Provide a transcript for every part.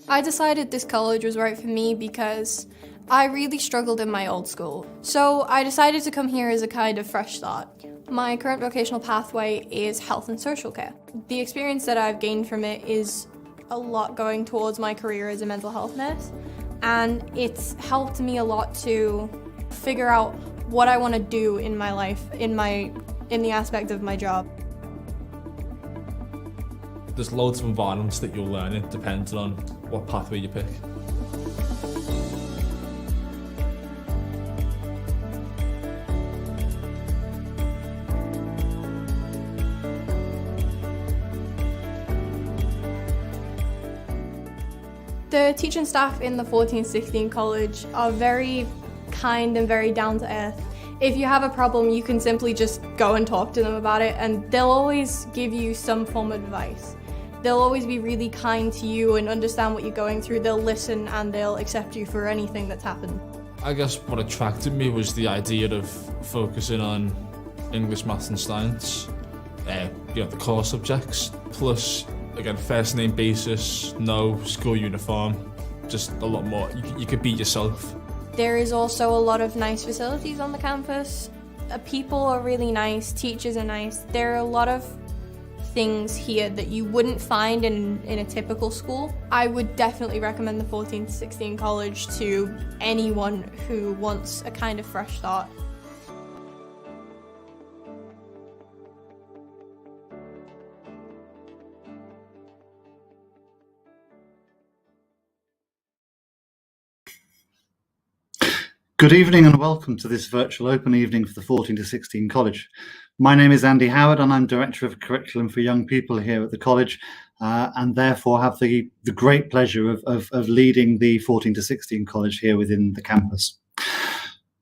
I decided this college was right for me because I really struggled in my old school. So I decided to come here as a kind of fresh start. My current vocational pathway is health and social care. The experience that I've gained from it is a lot going towards my career as a mental health nurse, and it's helped me a lot to figure out what I want to do in my life, in the aspect of my job. There's loads of environments that you'll learn in depending on what pathway you pick. The teaching staff in the 1416 college are very kind and very down to earth. If you have a problem, you can simply just go and talk to them about it, and they'll always give you some form of advice. They'll always be really kind to you and understand what you're going through. They'll listen and they'll accept you for anything that's happened. I guess what attracted me was the idea of focusing on English, maths and science, the core subjects, plus, again, first name basis, no school uniform, just a lot more. You could be yourself. There is also a lot of nice facilities on the campus. People are really nice, teachers are nice. There are a lot of things here that you wouldn't find in a typical school. I would definitely recommend the 1416 college to anyone who wants a kind of fresh start. Good evening and welcome to this virtual open evening for the 14 to 16 college. My name is Andy Howard and I'm Director of Curriculum for Young People here at the college, and therefore have the great pleasure of leading the 14 to 16 college here within the campus.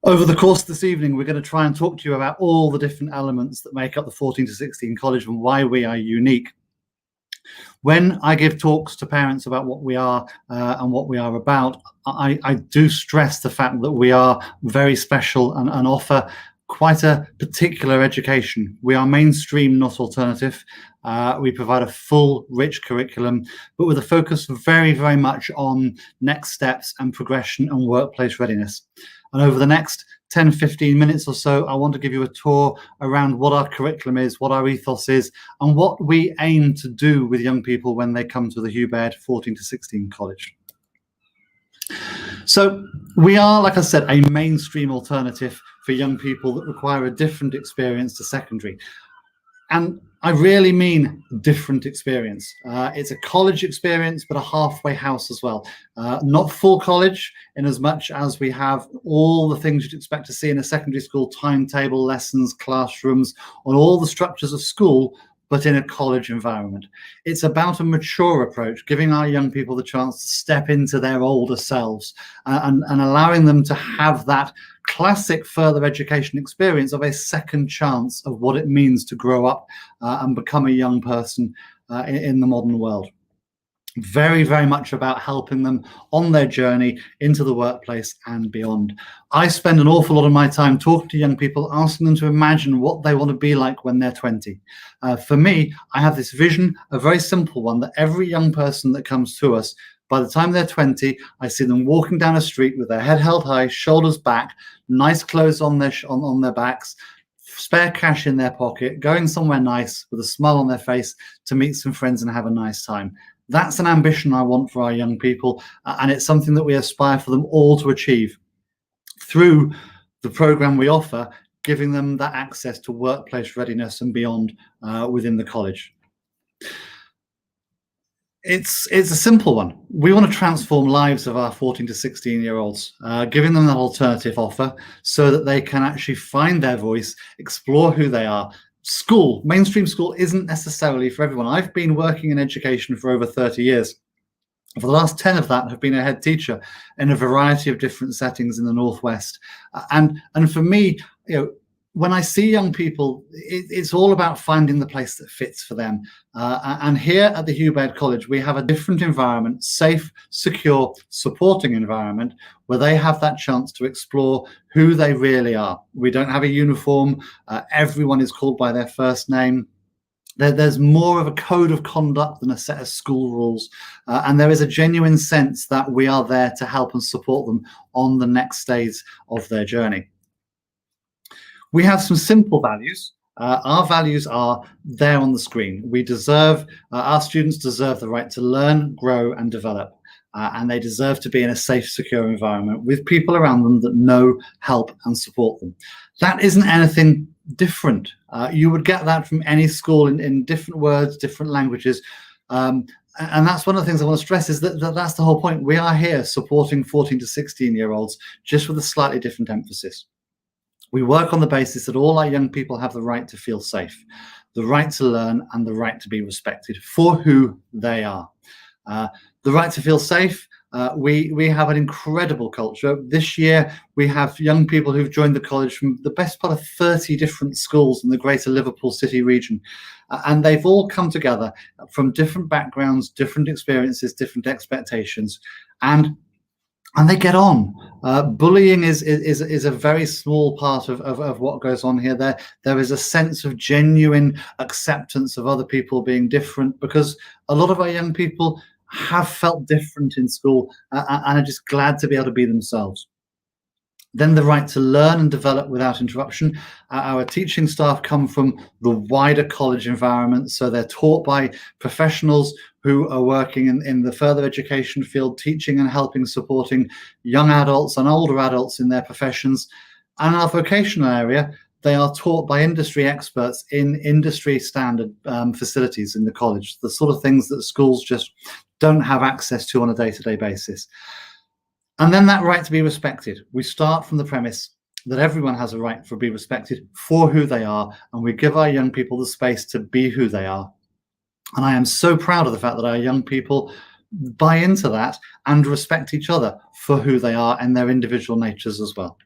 Over the course of this evening, we're going to try and talk to you about all the different elements that make up the 14 to 16 college and why we are unique. When I give talks to parents about what we are and what we are about, I do stress the fact that we are very special and offer quite a particular education. We are mainstream, not alternative. We provide a full, rich curriculum, but with a focus very, very much on next steps and progression and workplace readiness. And over the next 10-15 minutes or so, I want to give you a tour around what our curriculum is, what our ethos is, and what we aim to do with young people when they come to the Hugh Baird 14 to 16 college. So we are, like I said, a mainstream alternative for young people that require a different experience to secondary. And I really mean different experience. It's a college experience, but a halfway house as well. Not full college, in as much as we have all the things you'd expect to see in a secondary school: timetable, lessons, classrooms, on all the structures of school, but in a college environment. It's about a mature approach, giving our young people the chance to step into their older selves and allowing them to have that classic further education experience of a second chance of what it means to grow up and become a young person in the modern world. Very, very much about helping them on their journey into the workplace and beyond. I spend an awful lot of my time talking to young people, asking them to imagine what they want to be like when they're 20. For me, I have this vision, a very simple one, that every young person that comes to us, by the time they're 20, I see them walking down a street with their head held high, shoulders back, nice clothes on their backs, spare cash in their pocket, going somewhere nice with a smile on their face to meet some friends and have a nice time. That's an ambition I want for our young people, and it's something that we aspire for them all to achieve through the program we offer, giving them that access to workplace readiness and beyond within the college. It's a simple one. We want to transform lives of our 14 to 16-year-olds, giving them that alternative offer so that they can actually find their voice, explore who they are. School, mainstream school, isn't necessarily for everyone. I've been working in education for over 30 years. For the last 10 of that, have been a head teacher in a variety of different settings in the Northwest. And for me, when I see young people, it's all about finding the place that fits for them. And here at the Hugh Baird College, we have a different environment, safe, secure, supporting environment, where they have that chance to explore who they really are. We don't have a uniform. Everyone is called by their first name. There's more of a code of conduct than a set of school rules. And there is a genuine sense that we are there to help and support them on the next stage of their journey. We have some simple values. Our values are there on the screen. Our students deserve the right to learn, grow, and develop. And they deserve to be in a safe, secure environment with people around them that know, help, and support them. That isn't anything different. You would get that from any school in different words, different languages. And that's one of the things I want to stress, is that that's the whole point. We are here supporting 14 to 16-year-olds, just with a slightly different emphasis. We work on the basis that all our young people have the right to feel safe, the right to learn, and the right to be respected for who they are. The right to feel safe. We have an incredible culture. This year, we have young people who've joined the college from the best part of 30 different schools in the greater Liverpool City region. And they've all come together from different backgrounds, different experiences, different expectations, and they get on. Bullying is a very small part of what goes on here. There is a sense of genuine acceptance of other people being different, because a lot of our young people have felt different in school and are just glad to be able to be themselves. Then the right to learn and develop without interruption. Our teaching staff come from the wider college environment, so they're taught by professionals who are working in the further education field, teaching and helping, supporting young adults and older adults in their professions. And in our vocational area, they are taught by industry experts in industry standard facilities in the college, the sort of things that schools just don't have access to on a day-to-day basis. And then that right to be respected. We start from the premise that everyone has a right to be respected for who they are, and we give our young people the space to be who they are. And I am so proud of the fact that our young people buy into that and respect each other for who they are and their individual natures as well.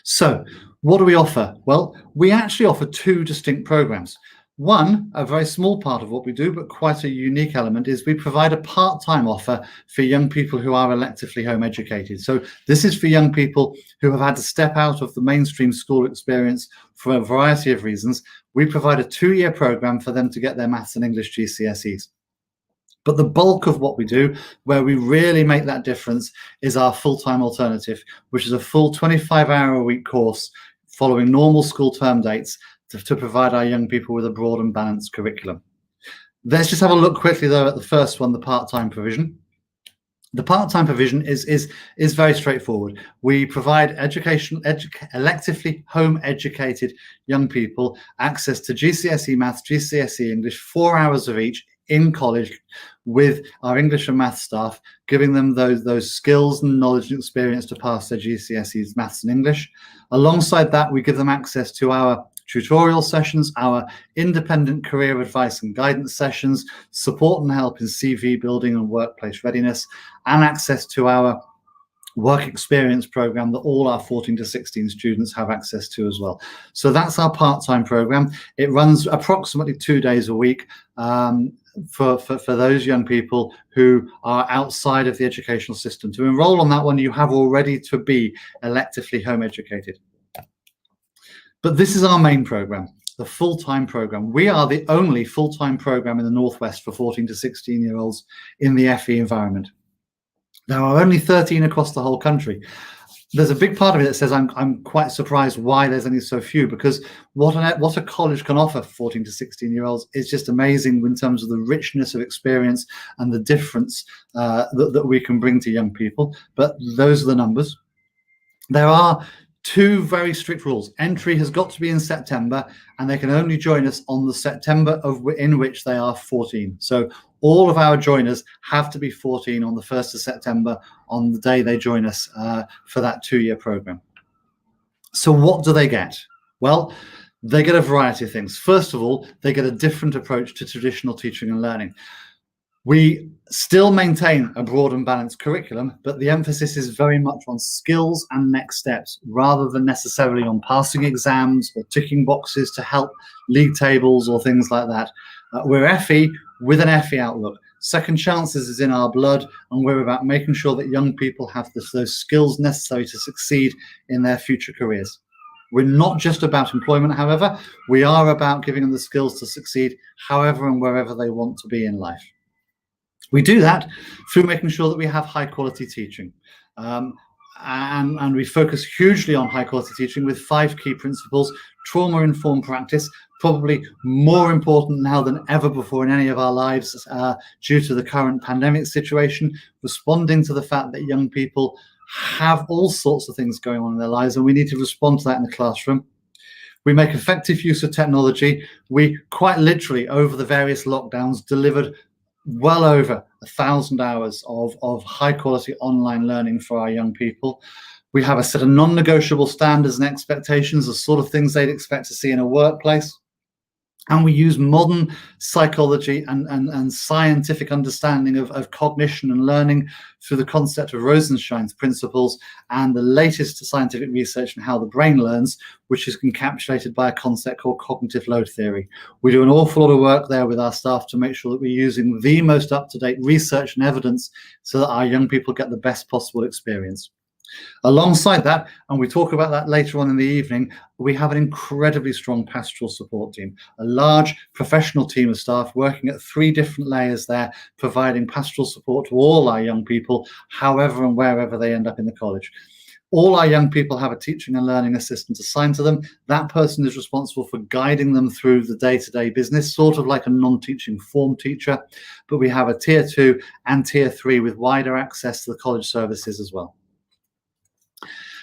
So what do we offer? Well, we actually offer two distinct programs. One, a very small part of what we do, but quite a unique element, is we provide a part-time offer for young people who are electively home educated. So this is for young people who have had to step out of the mainstream school experience for a variety of reasons. We provide a 2-year program for them to get their maths and English GCSEs. But the bulk of what we do, where we really make that difference, is our full-time alternative, which is a full 25-hour-a-week course following normal school term dates to provide our young people with a broad and balanced curriculum. Let's just have a look quickly, though, at the first one, the part-time provision. The part-time provision is very straightforward. We provide electively home-educated young people access to GCSE Maths, GCSE English, 4 hours of each in college with our English and Maths staff, giving them those skills and knowledge and experience to pass their GCSEs Maths and English. Alongside that, we give them access to our tutorial sessions, our independent career advice and guidance sessions, support and help in CV building and workplace readiness, and access to our work experience program that all our 14 to 16 students have access to as well. So that's our part-time program. It runs approximately 2 days a week for those young people who are outside of the educational system. To enroll on that one, you have already to be electively home educated. But this is our main program, the full-time program. We are the only full-time program in the Northwest for 14 to 16-year-olds in the FE environment. There are only 13 across the whole country. There's a big part of it that says I'm quite surprised why there's only so few, because what a college can offer 14 to 16-year-olds is just amazing in terms of the richness of experience and the difference that we can bring to young people. But those are the numbers. There are 2 very strict rules. Entry has got to be in September, and they can only join us on the September in which they are 14. So all of our joiners have to be 14 on the 1st of September, on the day they join us for that 2-year program. So what do they get? Well, they get a variety of things. First of all, they get a different approach to traditional teaching and learning. We still maintain a broad and balanced curriculum, but the emphasis is very much on skills and next steps, rather than necessarily on passing exams or ticking boxes to help league tables or things like that. We're FE with an FE outlook. Second chances is in our blood, and we're about making sure that young people have those skills necessary to succeed in their future careers. We're not just about employment, however. We are about giving them the skills to succeed however and wherever they want to be in life. We do that through making sure that we have high quality teaching. And we focus hugely on high quality teaching with 5 key principles. Trauma-informed practice, probably more important now than ever before in any of our lives due to the current pandemic situation, responding to the fact that young people have all sorts of things going on in their lives, and we need to respond to that in the classroom. We make effective use of technology. We quite literally, over the various lockdowns, delivered well over 1,000 hours of high quality online learning for our young people. We have a set of non-negotiable standards and expectations, the sort of things they'd expect to see in a workplace. And we use modern psychology and scientific understanding of cognition and learning through the concept of Rosenshine's principles and the latest scientific research on how the brain learns, which is encapsulated by a concept called cognitive load theory. We do an awful lot of work there with our staff to make sure that we're using the most up-to-date research and evidence so that our young people get the best possible experience. Alongside that, and we talk about that later on in the evening, we have an incredibly strong pastoral support team, a large professional team of staff working at 3 different layers there, providing pastoral support to all our young people, however and wherever they end up in the college. All our young people have a teaching and learning assistant assigned to them. That person is responsible for guiding them through the day-to-day business, sort of like a non-teaching form teacher, but we have a tier 2 and tier 3 with wider access to the college services as well.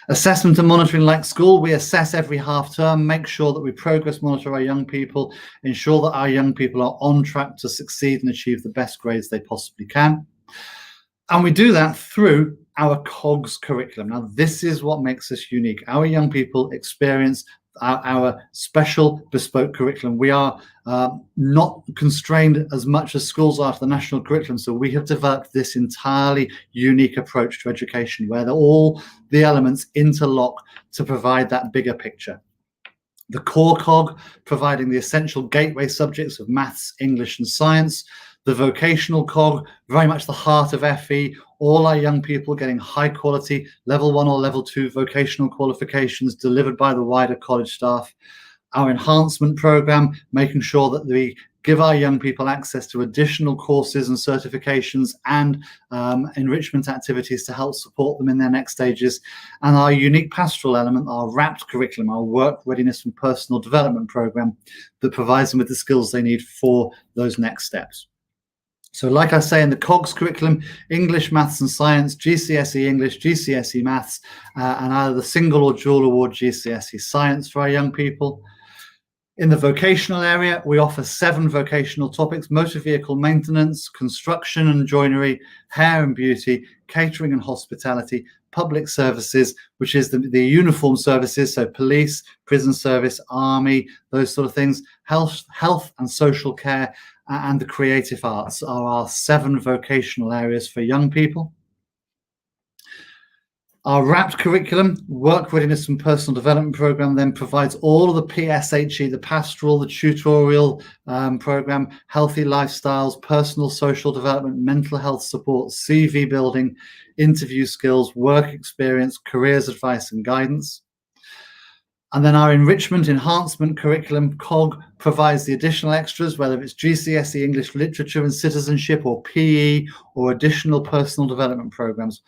Assessment and monitoring like school, we assess every half term, make sure that we progress monitor our young people, ensure that our young people are on track to succeed and achieve the best grades they possibly can. And we do that through our COGS curriculum. Now, this is what makes us unique. Our young people experience our special bespoke curriculum. We are not constrained as much as schools are to the national curriculum, so we have developed this entirely unique approach to education where all the elements interlock to provide that bigger picture. The core COG providing the essential gateway subjects of maths, English and science. The vocational COG, very much the heart of FE, all our young people getting high quality level 1 or level 2 vocational qualifications delivered by the wider college staff. Our enhancement program, making sure that we give our young people access to additional courses and certifications and enrichment activities to help support them in their next stages. And our unique pastoral element, our wrapped curriculum, our work readiness and personal development program that provides them with the skills they need for those next steps. So like I say, in the COGS curriculum, English, Maths and Science, GCSE English, GCSE Maths, and either the single or dual award GCSE Science for our young people. In the vocational area, we offer 7 vocational topics: motor vehicle maintenance, construction and joinery, hair and beauty, catering and hospitality, public services, which is the uniform services, so police, prison service, army, those sort of things, health and social care, and the creative arts are our 7 vocational areas for young people. Our wrapped curriculum, work readiness and personal development program, then provides all of the PSHE, the pastoral, the tutorial program, healthy lifestyles, personal social development, mental health support, CV building, interview skills, work experience, careers advice and guidance. And then our enrichment enhancement curriculum, COG, provides the additional extras, whether it's GCSE English Literature and Citizenship or PE or additional personal development programs.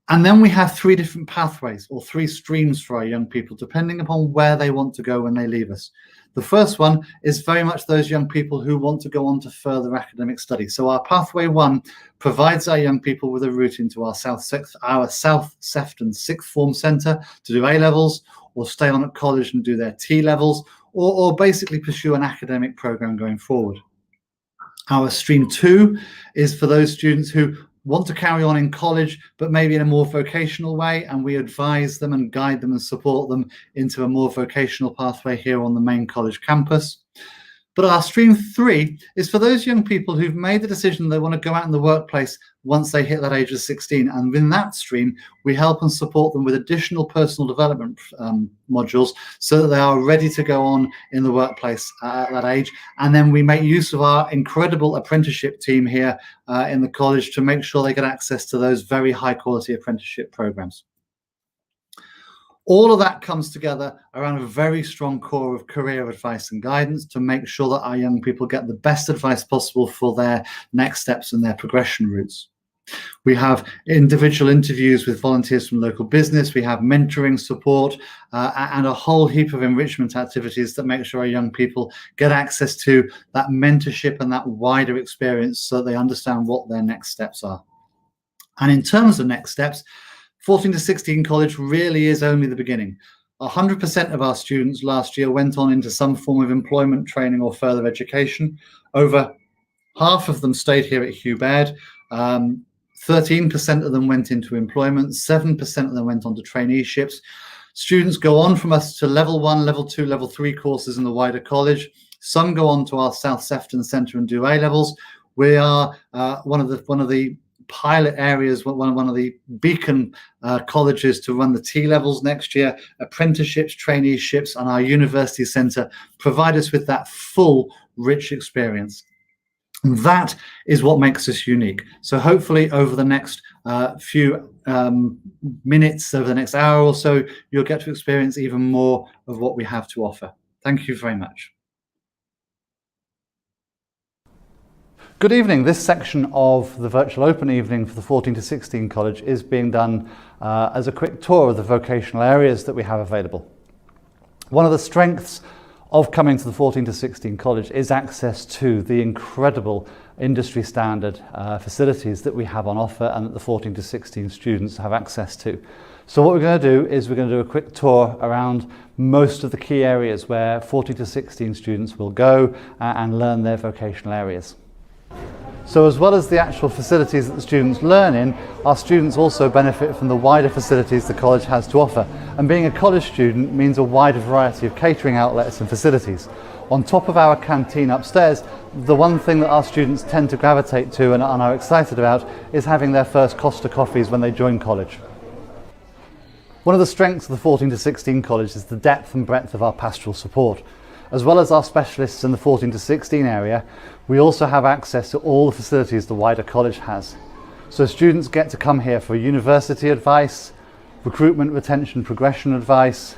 And then we have 3 different pathways or 3 streams for our young people, depending upon where they want to go when they leave us. The first one is very much those young people who want to go on to further academic study. So our pathway 1 provides our young people with a route into our South Sefton Sixth Form Centre to do A-levels or stay on at college and do their T-levels or basically pursue an academic program going forward. Our stream 2 is for those students who want to carry on in college, but maybe in a more vocational way, and we advise them and guide them and support them into a more vocational pathway here on the main college campus. But our stream 3 is for those young people who've made the decision they want to go out in the workplace once they hit that age of 16. And in that stream, we help and support them with additional personal development modules so that they are ready to go on in the workplace at that age. And then we make use of our incredible apprenticeship team here in the college to make sure they get access to those very high quality apprenticeship programs. All of that comes together around a very strong core of career advice and guidance to make sure that our young people get the best advice possible for their next steps and their progression routes. We have individual interviews with volunteers from local business. We have mentoring support and a whole heap of enrichment activities that make sure our young people get access to that mentorship and that wider experience so that they understand what their next steps are. And in terms of next steps, 14 to 16 college really is only the beginning. 100% of our students last year went on into some form of employment training or further education. Over half of them stayed here at Hugh Baird. 13% of them went into employment, 7% of them went on to traineeships. Students go on from us to level 1, level 2, level 3 courses in the wider college. Some go on to our South Sefton Centre and do A-levels. We are one of the pilot areas, one of the beacon colleges to run the T-levels next year. Apprenticeships, traineeships, and our university centre provide us with that full, rich experience. And that is what makes us unique. So hopefully over the next few minutes, over the next hour or so, you'll get to experience even more of what we have to offer. Thank you very much. Good evening. This section of the virtual open evening for the 14 to 16 college is being done as a quick tour of the vocational areas that we have available. One of the strengths of coming to the 14 to 16 college is access to the incredible industry standard facilities that we have on offer and that the 14 to 16 students have access to. So what we're going to do is we're going to do a quick tour around most of the key areas where 14 to 16 students will go and learn their vocational areas. So as well as the actual facilities that the students learn in, our students also benefit from the wider facilities the college has to offer. And being a college student means a wider variety of catering outlets and facilities. On top of our canteen upstairs, the one thing that our students tend to gravitate to and are excited about is having their first Costa coffees when they join college. One of the strengths of the 14 to 16 college is the depth and breadth of our pastoral support. As well as our specialists in the 14 to 16 area, we also have access to all the facilities the wider college has. So students get to come here for university advice, recruitment, retention, progression advice.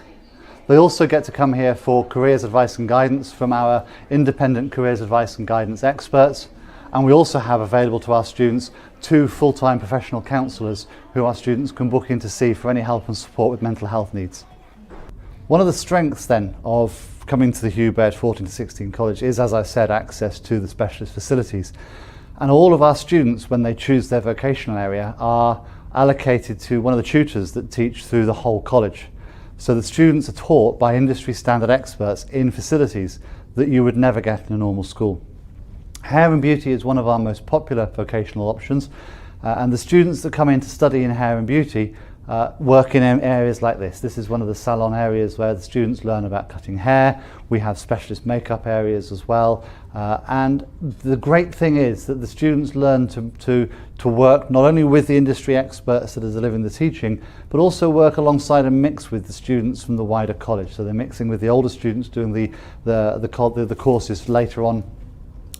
They also get to come here for careers advice and guidance from our independent careers advice and guidance experts. And we also have available to our students 2 full-time professional counsellors who our students can book in to see for any help and support with mental health needs. One of the strengths then of coming to the Hugh Baird 14 to 16 college is, as I said, access to the specialist facilities. And all of our students, when they choose their vocational area, are allocated to one of the tutors that teach through the whole college. So the students are taught by industry standard experts in facilities that you would never get in a normal school. Hair and beauty is one of our most popular vocational options, and the students that come in to study in hair and beauty work in areas like this. This is one of the salon areas where the students learn about cutting hair. We have specialist makeup areas as well. And the great thing is that the students learn to work not only with the industry experts that are delivering the teaching, but also work alongside and mix with the students from the wider college. So they're mixing with the older students doing the courses later on.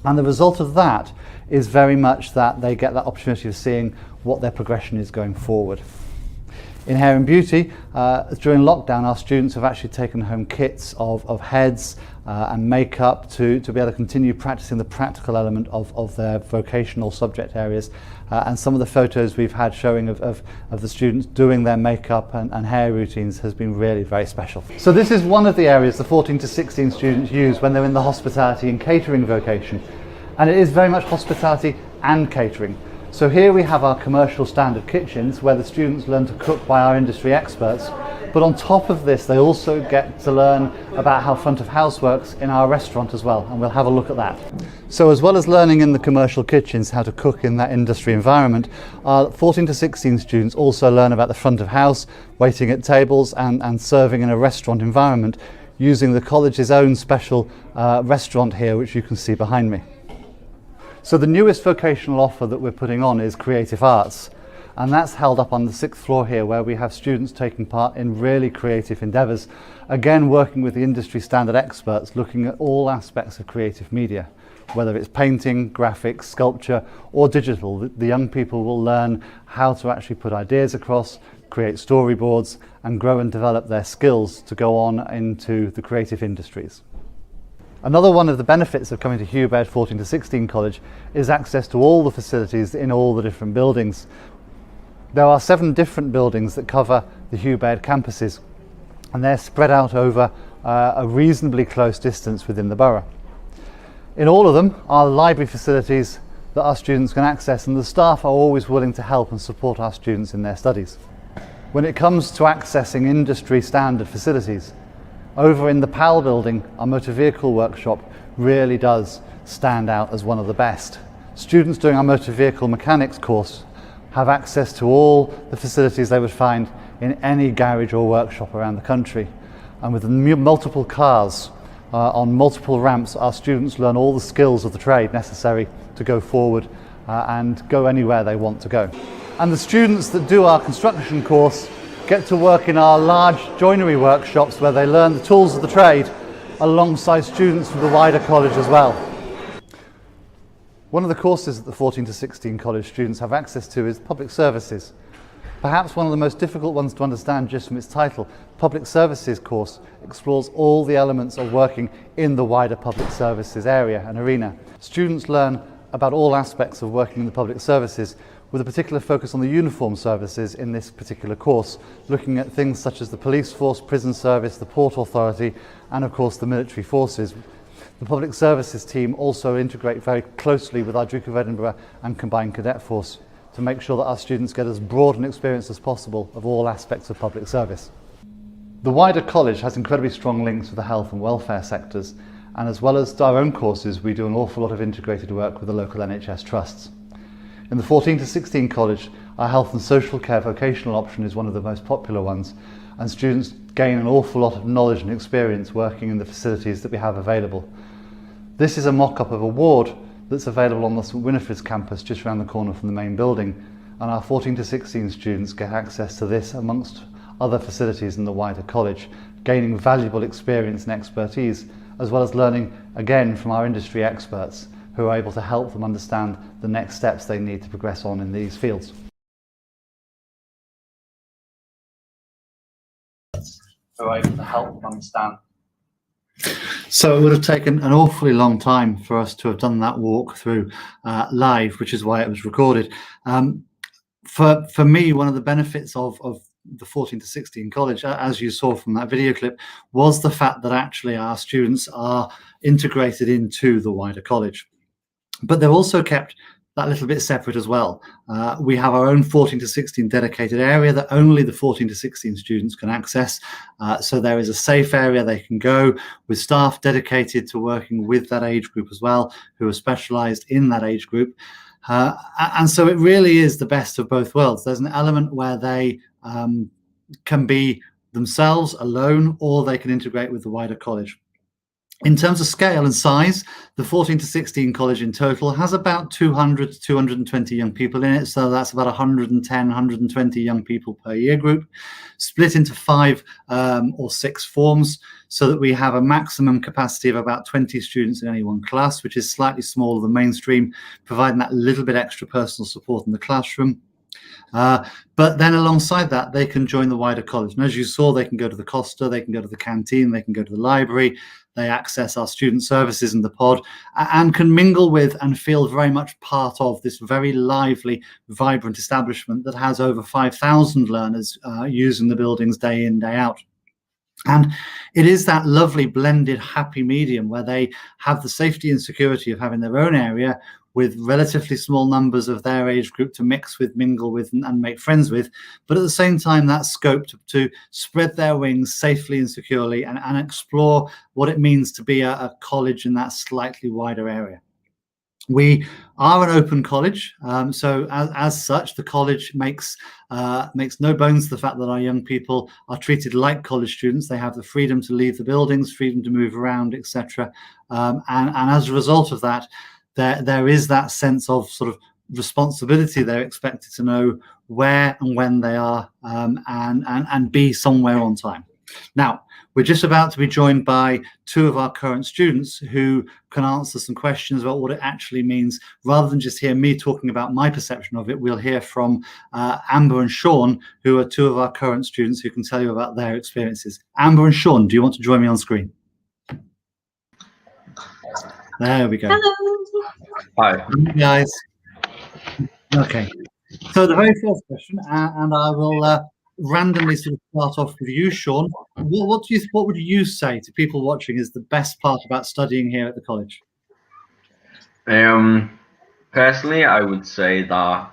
And the result of that is very much that they get that opportunity of seeing what their progression is going forward. In hair and beauty, during lockdown, our students have actually taken home kits of heads and makeup to be able to continue practicing the practical element of their vocational subject areas. And some of the photos we've had showing of the students doing their makeup and hair routines has been really very special. So this is one of the areas the 14 to 16 students use when they're in the hospitality and catering vocation. And it is very much hospitality and catering. So here we have our commercial standard kitchens where the students learn to cook by our industry experts. But on top of this, they also get to learn about how front of house works in our restaurant as well, and we'll have a look at that. So as well as learning in the commercial kitchens how to cook in that industry environment, our 14 to 16 students also learn about the front of house, waiting at tables and serving in a restaurant environment using the college's own special restaurant here, which you can see behind me. So the newest vocational offer that we're putting on is Creative Arts, and that's held up on the 6th floor here, where we have students taking part in really creative endeavours, again working with the industry standard experts, looking at all aspects of creative media. Whether it's painting, graphics, sculpture or digital, the young people will learn how to actually put ideas across, create storyboards and grow and develop their skills to go on into the creative industries. Another one of the benefits of coming to Hugh Baird 14 to 16 College is access to all the facilities in all the different buildings. There are 7 different buildings that cover the Hugh Baird campuses, and they're spread out over a reasonably close distance within the borough. In all of them are library facilities that our students can access, and the staff are always willing to help and support our students in their studies. When it comes to accessing industry standard facilities, over in the PAL building, our motor vehicle workshop really does stand out as one of the best. Students doing our motor vehicle mechanics course have access to all the facilities they would find in any garage or workshop around the country. And with multiple cars on multiple ramps, our students learn all the skills of the trade necessary to go forward and go anywhere they want to go. And the students that do our construction course get to work in our large joinery workshops where they learn the tools of the trade alongside students from the wider college as well. One of the courses that the 14 to 16 college students have access to is public services. Perhaps one of the most difficult ones to understand just from its title. Public services course explores all the elements of working in the wider public services area and arena. Students learn about all aspects of working in the public services, with a particular focus on the uniform services in this particular course, looking at things such as the police force, prison service, the port authority, and of course the military forces. The public services team also integrate very closely with our Duke of Edinburgh and Combined Cadet Force to make sure that our students get as broad an experience as possible of all aspects of public service. The wider college has incredibly strong links with the health and welfare sectors, and as well as our own courses, we do an awful lot of integrated work with the local NHS trusts. In the 14 to 16 college, our health and social care vocational option is one of the most popular ones, and students gain an awful lot of knowledge and experience working in the facilities that we have available. This is a mock-up of a ward that's available on the St Winifred's campus just around the corner from the main building, and our 14 to 16 students get access to this amongst other facilities in the wider college, gaining valuable experience and expertise, as well as learning again from our industry experts who are able to help them understand the next steps they need to progress on in these fields. Who are able to help them understand. So it would have taken an awfully long time for us to have done that walk through live, which is why it was recorded. For me, one of the benefits of the 14 to 16 college, as you saw from that video clip, was the fact that actually our students are integrated into the wider college. But they're also kept that little bit separate as well. We have our own 14 to 16 dedicated area that only the 14 to 16 students can access. So there is a safe area they can go with staff dedicated to working with that age group as well, who are specialised in that age group. And so it really is the best of both worlds. There's an element where they can be themselves alone, or they can integrate with the wider college. In terms of scale and size, the 14 to 16 college in total has about 200 to 220 young people in it. So that's about 110, 120 young people per year group, split into 5 or 6 forms, so that we have a maximum capacity of about 20 students in any one class, which is slightly smaller than mainstream, providing that little bit extra personal support in the classroom. But then alongside that, they can join the wider college. And as you saw, they can go to the Costa, they can go to the canteen, they can go to the library, they access our student services in the pod, and can mingle with and feel very much part of this very lively, vibrant establishment that has over 5,000 learners using the buildings day in, day out. And it is that lovely blended happy medium where they have the safety and security of having their own area with relatively small numbers of their age group to mix with, mingle with, and make friends with, but at the same time that scope to spread their wings safely and securely and explore what it means to be a college in that slightly wider area. We are an open college, so as such, the college makes no bones to the fact that our young people are treated like college students. They have the freedom to leave the buildings, freedom to move around, etc. And as a result of that, there is that sense of sort of responsibility. They're expected to know where and when they are and be somewhere on time. Now, We're just about to be joined by two of our current students who can answer some questions about what it actually means. Rather than just hear me talking about my perception of it, we'll hear from Amber and Sean, who are two of our current students who can tell you about their experiences. Amber and Sean, do you want to join me on screen? There we go. Hello. Hi. Hi, guys. Okay. So the very first question, and I will randomly sort of start off with you, Sean. What would you say to people watching is the best part about studying here at the college? Personally, I would say that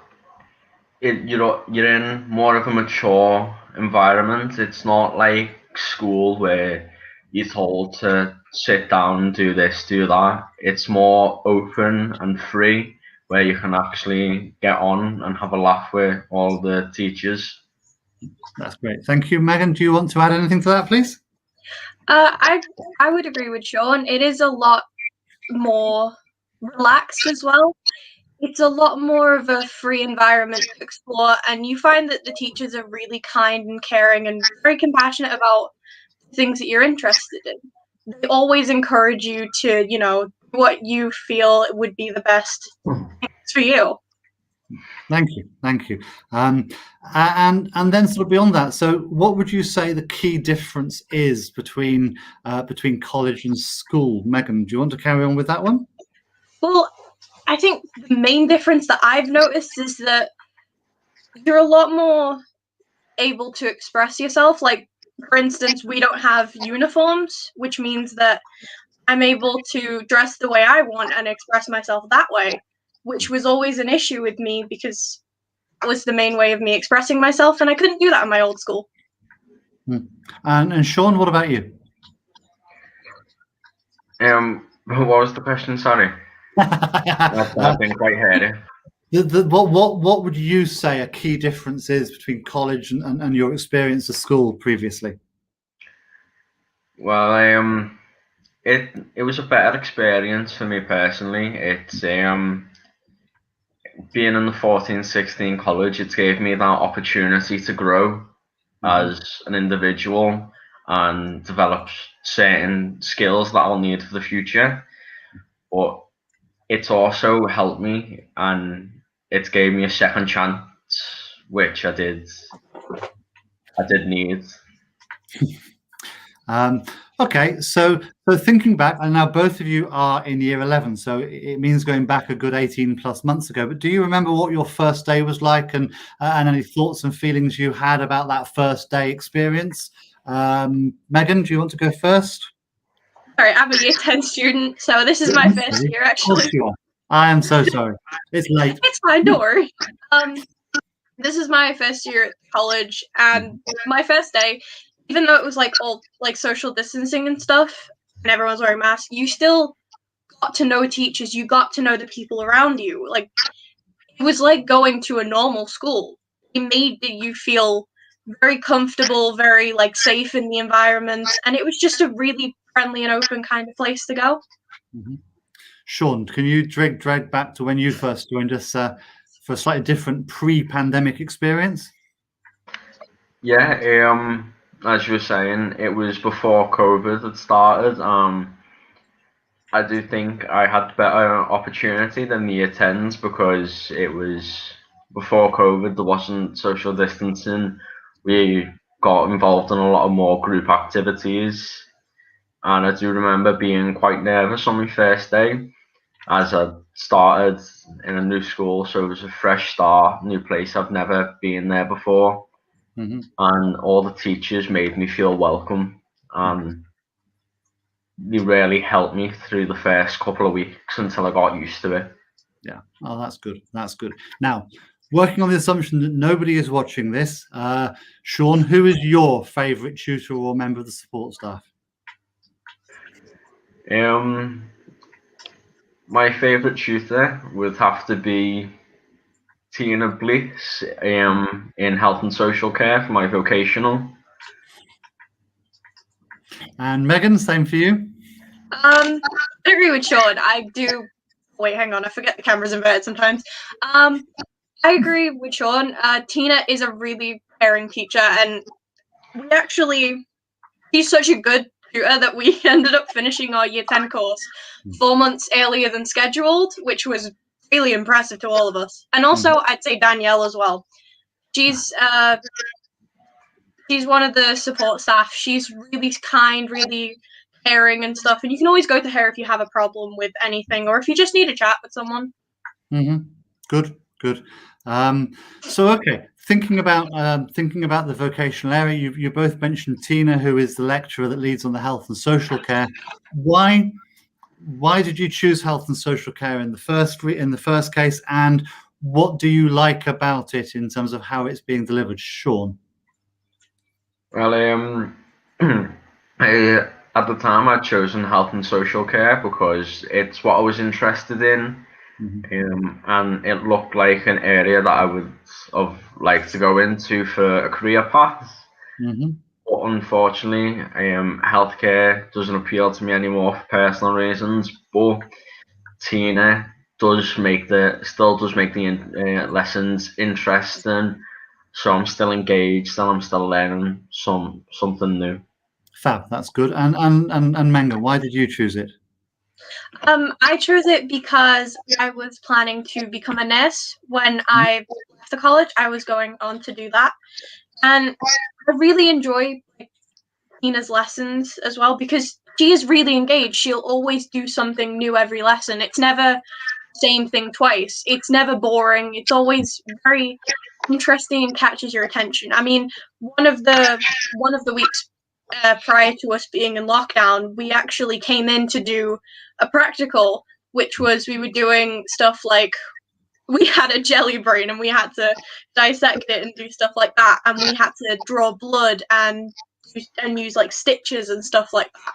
you're in more of a mature environment. It's not like school where you're told to sit down and do this, do that. It's more open and free, where you can actually get on and have a laugh with all the teachers. That's great. Thank you. Megan, do you want to add anything to that, please? I would agree with Sean. It is a lot more relaxed as well. It's a lot more of a free environment to explore, and you find that the teachers are really kind and caring and very compassionate about things that you're interested in. They always encourage you to, do what you feel would be the best for you. Thank you. And then sort of beyond that, so what would you say the key difference is between college and school? Megan, do you want to carry on with that one? Well, I think the main difference that I've noticed is that you're a lot more able to express yourself. Like, for instance, we don't have uniforms, which means that I'm able to dress the way I want and express myself that way, which was always an issue with me because that was the main way of me expressing myself, and I couldn't do that in my old school. And Sean, what about you? What was the question? Sorry. I didn't quite hear it. What would you say a key difference is between college and your experience of school previously? Well, it was a better experience for me personally. It's being in the 14-16 college, it gave me that opportunity to grow as an individual and develop certain skills that I'll need for the future. But it's also helped me, and it gave me a second chance, which I did need. Okay, so thinking back, and now both of you are in year 11, so it means going back a good 18 plus months ago. But do you remember what your first day was like, and any thoughts and feelings you had about that first day experience? Megan, do you want to go first? Sorry, I'm a year 10 student, so this is my first year, actually. I am so sorry. It's late. It's fine, don't worry. This is my first year at college, and my first day, even though it was all social distancing and stuff, and everyone was wearing masks, you still got to know teachers, you got to know the people around you. Like, it was like going to a normal school. It made you feel very comfortable, very safe in the environment, and it was just a really friendly and open kind of place to go. Mm-hmm. Sean, can you drag back to when you first joined us for a slightly different pre-pandemic experience? Yeah, as you were saying, it was before COVID had started. I do think I had better opportunity than the year 10s because it was before COVID. There wasn't social distancing. We got involved in a lot of more group activities, and I do remember being quite nervous on my first day as I started in a new school, so it was a fresh start, new place. I've never been there before. Mm-hmm. And all the teachers made me feel welcome. They really helped me through the first couple of weeks until I got used to it. Yeah, oh, that's good. That's good. Now, working on the assumption that nobody is watching this, Sean, who is your favourite tutor or member of the support staff? My favourite tutor would have to be Tina Bliss in health and social care for my vocational. And Megan, same for you? I agree with Sean. I do. Wait, hang on. I forget the camera's inverted sometimes. I agree with Sean. Tina is a really caring teacher, and He's such a good tutor that we ended up finishing our year 10 course 4 months earlier than scheduled, which was really impressive to all of us. And also, I'd say Danielle as well. She's one of the support staff. She's really kind, really caring and stuff. And you can always go to her if you have a problem with anything or if you just need a chat with someone. Good. So, okay, thinking about the vocational area, you both mentioned Tina, who is the lecturer that leads on the health and social care. Why did you choose health and social care in the first case, and what do you like about it in terms of how it's being delivered, Sean? Well, at the time I'd chosen health and social care because it's what I was interested in. And it looked like an area that I would have liked to go into for a career path. But unfortunately, healthcare doesn't appeal to me anymore for personal reasons. But Tina still does make the lessons interesting, so I'm still engaged and I'm still learning something new. Fab, that's good. And Menga, why did you choose it? I chose it because I was planning to become a nurse when I left the college. I was going on to do that, and I really enjoy Tina's lessons as well because she is really engaged. She'll always do something new every lesson. It's never the same thing twice. It's never boring. It's always very interesting and catches your attention. I mean, one of the weeks prior to us being in lockdown, we actually came in to do a practical, which was we were doing stuff like we had a jelly brain and we had to dissect it and do stuff like that, and we had to draw blood and use like stitches and stuff like that.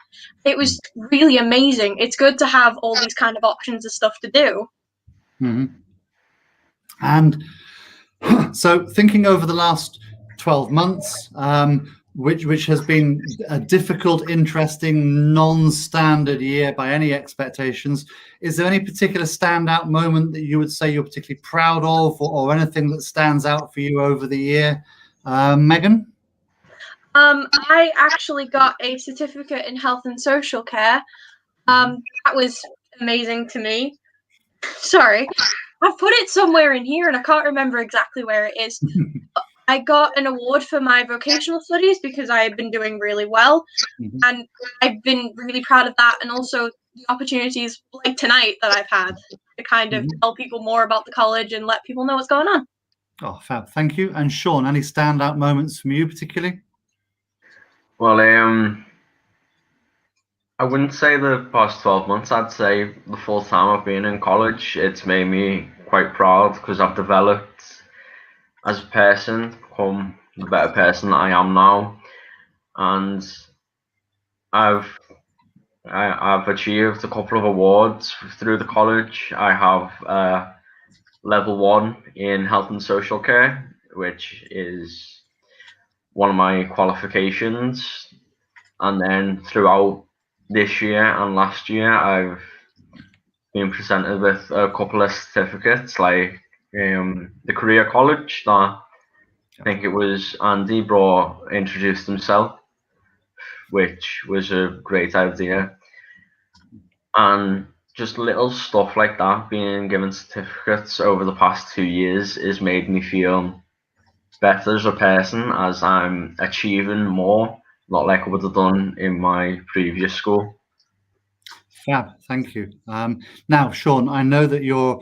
It was really amazing. It's good to have all these kind of options of stuff to do. And so thinking over the last 12 months, which has been a difficult, interesting, non-standard year by any expectations, is there any particular standout moment that you would say you're particularly proud of, or anything that stands out for you over the year? Megan? I actually got a certificate in health and social care. That was amazing to me. Sorry, I've put it somewhere in here and I can't remember exactly where it is. I got an award for my vocational studies because I had been doing really well, and I've been really proud of that, and also the opportunities like tonight that I've had to kind of tell people more about the college and let people know what's going on. Oh, fab. Thank you. And Sean, any standout moments from you particularly? Well, I wouldn't say the past 12 months. I'd say the full time I've been in college, it's made me quite proud because I've developed as a person, become the better person that I am now, and I've achieved a couple of awards through the college. I have level 1 in health and social care, which is one of my qualifications, and then throughout this year and last year I've been presented with a couple of certificates, like the career college that I think it was Andy introduced himself, which was a great idea, and just little stuff like that, being given certificates over the past 2 years has made me feel better as a person, as I'm achieving more, not like I would have done in my previous school. Fab, thank you. Now, Sean, I know that you're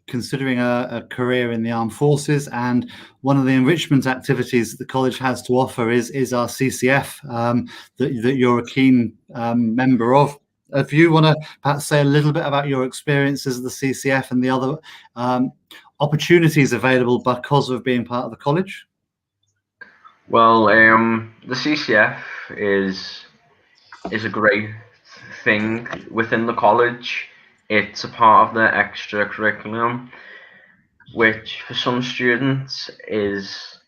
considering a career in the armed forces, and one of the enrichment activities that the college has to offer is our CCF that you're a keen member of. If you want to perhaps say a little bit about your experiences of the CCF and the other opportunities available because of being part of the college. Well, the CCF is a great thing within the college. It's a part of the extra curriculum, which for some students it's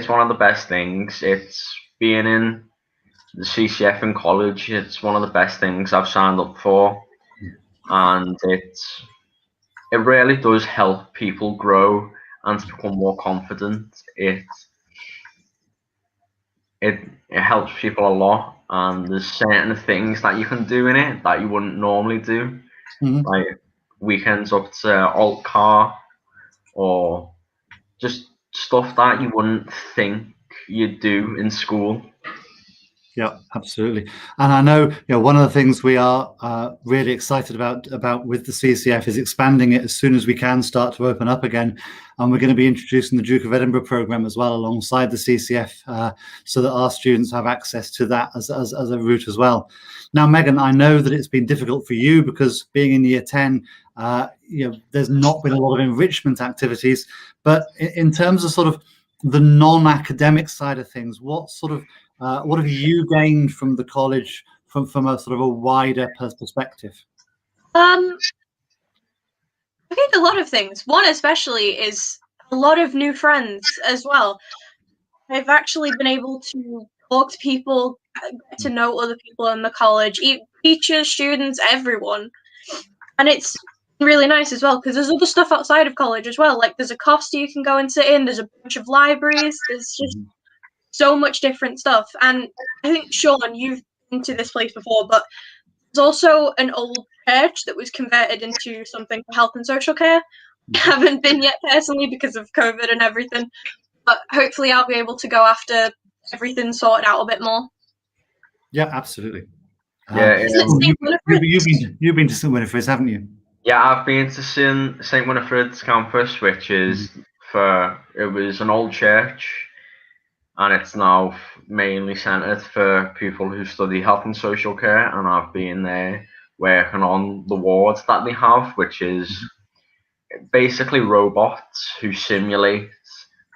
one of the best things. It's being in the CCF in college. It's one of the best things I've signed up for, and it really does help people grow and to become more confident. it helps people a lot, and there's certain things that you can do in it that you wouldn't normally do, Mhm. like weekends up to alt car, or just stuff that you wouldn't think you'd do in school. Yeah, absolutely. And I know, one of the things we are really excited about with the CCF is expanding it as soon as we can start to open up again. And we're going to be introducing the Duke of Edinburgh program as well alongside the CCF, so that our students have access to that as a route as well. Now, Megan, I know that it's been difficult for you because being in year 10, there's not been a lot of enrichment activities. But in terms of sort of the non-academic side of things, what have you gained from the college from a sort of a wider perspective? I think a lot of things. One especially is a lot of new friends as well. I've actually been able to talk to people, get to know other people in the college, teachers, students, everyone. And it's really nice as well because there's other stuff outside of college as well. Like there's a Costa you can go and sit in, there's a bunch of libraries, there's just so much different stuff. And I think, Sean, you've been to this place before, but there's also an old church that was converted into something for health and social care. I haven't been yet personally because of COVID and everything, but hopefully I'll be able to go after everything's sorted out a bit more. Yeah, absolutely. Yeah, you've been to St Winifred's, haven't you? Yeah, I've been to St Winifred's campus, which is it was an old church, and it's now mainly centred for people who study health and social care. And I've been there working on the wards that they have, which is basically robots who simulate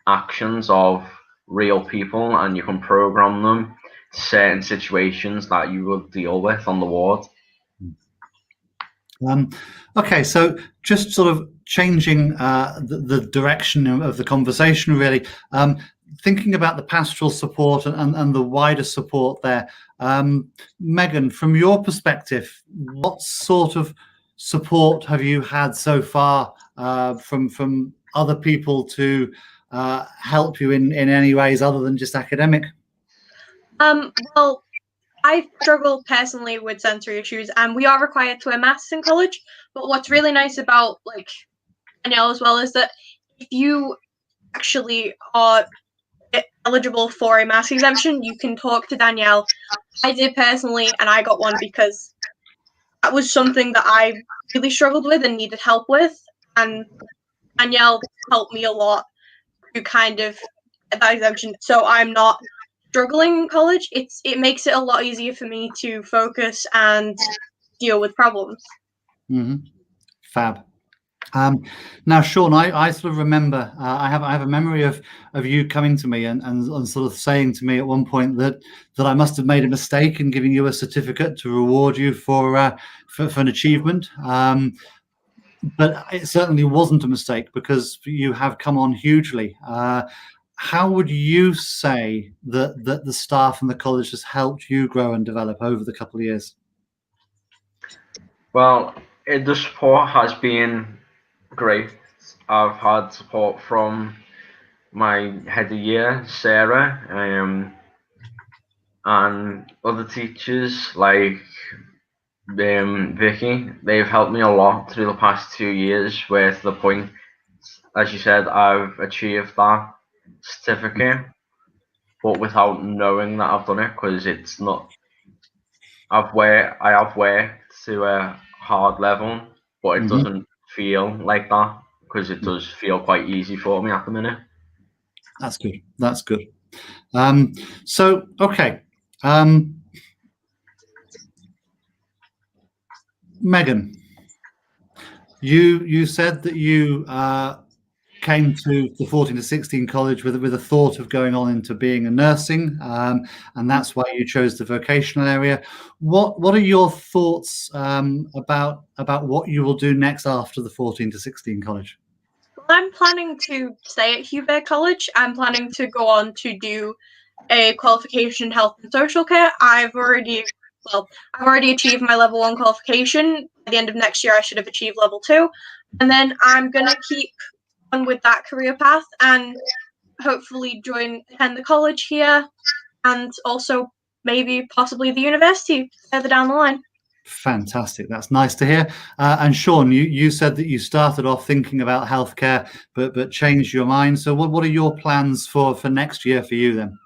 actions of real people, and you can program them to certain situations that you would deal with on the ward. Okay, so just sort of changing the direction of the conversation, really. Thinking about the pastoral support and the wider support there. Megan, from your perspective, what sort of support have you had so far from other people to help you in any ways other than just academic? Well, I struggle personally with sensory issues, and we are required to wear masks in college. But what's really nice about like Danielle as well is that if you actually are eligible for a mask exemption, you can talk to Danielle. I did personally, and I got one because that was something that I really struggled with and needed help with, and Danielle helped me a lot to kind of get that exemption. So I'm not struggling in college. It makes it a lot easier for me to focus and deal with problems. Fab. Now, Sean, I sort of remember I have a memory of you coming to me and sort of saying to me at one point that I must have made a mistake in giving you a certificate to reward you for an achievement. But it certainly wasn't a mistake because you have come on hugely. How would you say that the staff and the college has helped you grow and develop over the couple of years? Well, the support has been great. I've had support from my head of year, Sarah, and other teachers like Vicky. They've helped me a lot through the past 2 years, where to the point, as you said, I've achieved that certificate, but without knowing that I've done it, because it's not. I have worked to a hard level, but it doesn't feel like that because it does feel quite easy for me at the minute. That's good. That's good. So okay, Megan, you said that you came to the 14 to 16 college with a thought of going on into being a nursing, and that's why you chose the vocational area. What are your thoughts about what you will do next after the 14 to 16 college? Well, I'm planning to stay at Hubert College. I'm planning to go on to do a qualification in health and social care. I've already achieved my level 1 qualification. By the end of next year, I should have achieved level 2, and then I'm gonna keep on with that career path and hopefully attend the college here and also maybe possibly the university further down the line. Fantastic. That's nice to hear. And Sean, you said that you started off thinking about healthcare, but changed your mind. So what are your plans for next year for you then?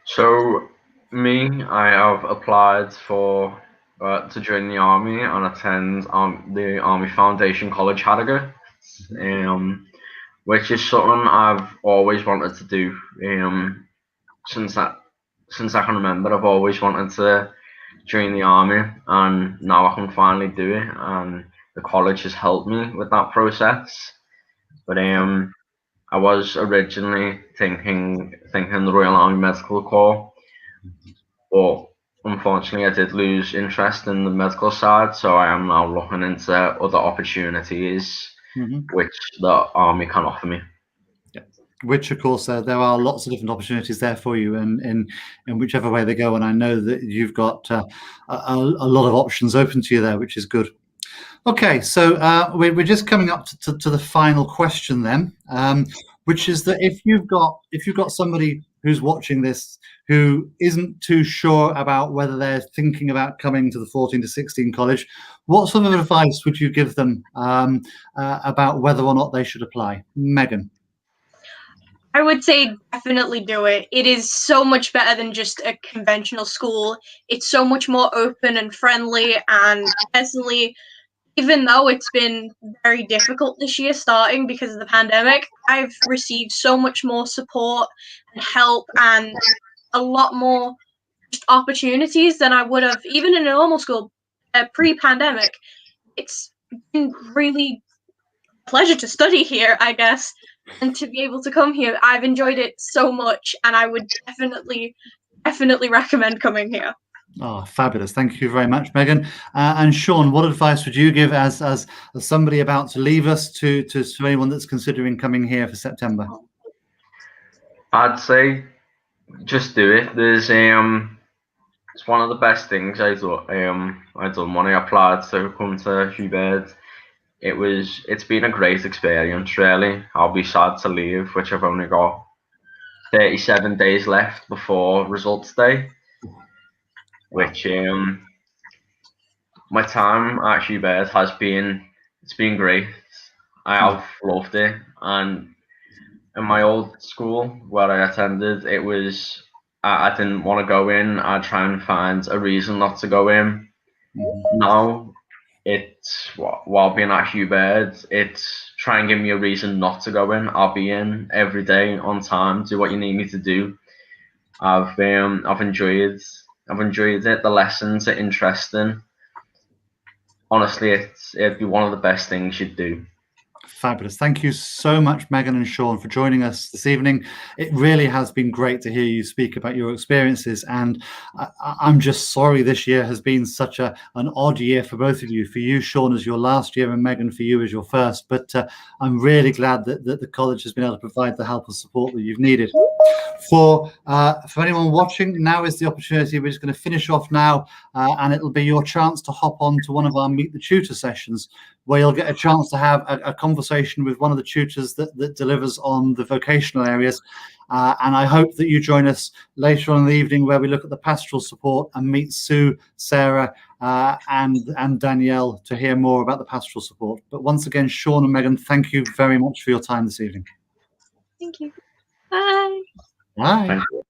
So me, I have applied for to join the army and attend the Army Foundation College Harrogate, which is something I've always wanted to do. Since I can remember, I've always wanted to join the army, and now I can finally do it. And the college has helped me with that process. But I was originally thinking the Royal Army Medical Corps, but unfortunately I did lose interest in the medical side, so I am now looking into other opportunities which the army can offer me. Which, of course, there are lots of different opportunities there for you, and in whichever way they go. And I know that you've got a lot of options open to you there, which is good. Okay, so we're just coming up to the final question then, which is that if you've got somebody who's watching this who isn't too sure about whether they're thinking about coming to the 14 to 16 college, what sort of advice would you give them about whether or not they should apply? Megan. I would say definitely do it. It is so much better than just a conventional school. It's so much more open and friendly, and personally, even though it's been very difficult this year starting because of the pandemic, I've received so much more support and help and a lot more just opportunities than I would have even in a normal school pre-pandemic. It's been really a pleasure to study here, I guess, and to be able to come here. I've enjoyed it so much, and I would definitely recommend coming here. Oh, fabulous. Thank you very much, Megan. And Sean, what advice would you give as somebody about to leave us to anyone that's considering coming here for September? I'd say just do it. There's it's one of the best things I done when I applied to come to Hugh Baird. It's been a great experience, really. I'll be sad to leave, which I've only got 37 days left before results day, which my time at Hugh Baird it's been great. I have loved it, and in my old school where I attended, it was I didn't want to go in. I'd try and find a reason not to go in. Now it's while being at Hugh Baird, it's try and give me a reason not to go in. I'll be in every day on time, do what you need me to do. I've enjoyed it. The lessons are interesting. Honestly, it'd be one of the best things you'd do. Fabulous. Thank you so much, Megan and Sean, for joining us this evening. It really has been great to hear you speak about your experiences, and I'm just sorry this year has been such an odd year for both of you. For you, Sean, as your last year, and Megan, for you as your first. But I'm really glad that the college has been able to provide the help and support that you've needed. For anyone watching, now is the opportunity. We're just going to finish off now, and it'll be your chance to hop on to one of our Meet the Tutor sessions, where you'll get a chance to have a conversation with one of the tutors that delivers on the vocational areas. And I hope that you join us later on in the evening, where we look at the pastoral support and meet Sue, Sarah, and Danielle to hear more about the pastoral support. But once again, Sean and Megan, thank you very much for your time this evening. Thank you. Bye. Bye. Thank you.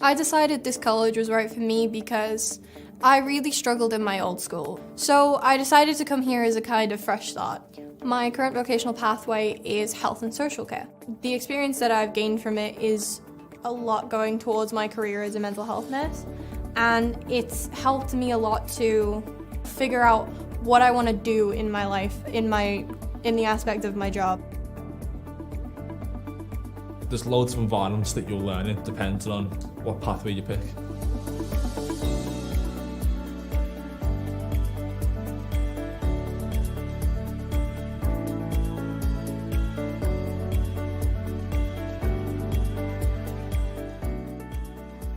I decided this college was right for me because I really struggled in my old school. So I decided to come here as a kind of fresh start. My current vocational pathway is health and social care. The experience that I've gained from it is a lot going towards my career as a mental health nurse, and it's helped me a lot to figure out what I want to do in my life, in the aspect of my job. There's loads of environments that you'll learn in depending on what pathway you pick.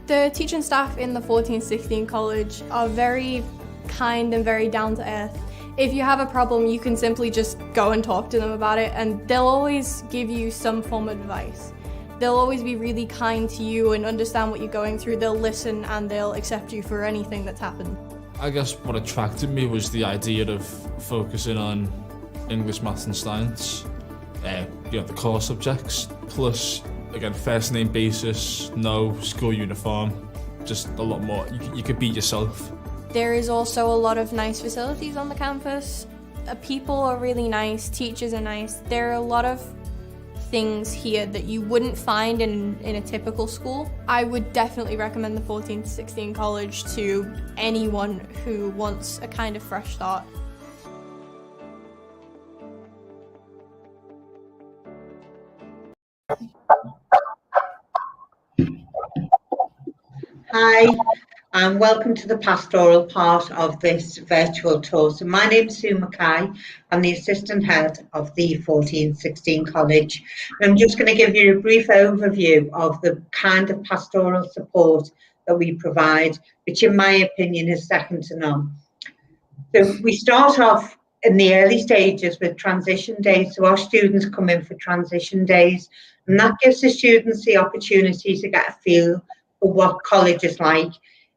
The teaching staff in the 1416 college are very kind and very down to earth. If you have a problem, you can simply just go and talk to them about it, and they'll always give you some form of advice. They'll always be really kind to you and understand what you're going through. They'll listen and they'll accept you for anything that's happened. I guess what attracted me was the idea of focusing on English, maths and science, the core subjects, plus, again, first name basis, no school uniform, just a lot more. You could be yourself. There is also a lot of nice facilities on the campus. People are really nice, teachers are nice. There are a lot of things here that you wouldn't find in a typical school. I would definitely recommend the 1416 college to anyone who wants a kind of fresh start. Hi, and welcome to the pastoral part of this virtual tour. So my name's Sue Mackay. I'm the assistant head of the 1416 college. And I'm just going to give you a brief overview of the kind of pastoral support that we provide, which in my opinion is second to none. So we start off in the early stages with transition days. So our students come in for transition days, and that gives the students the opportunity to get a feel for what college is like.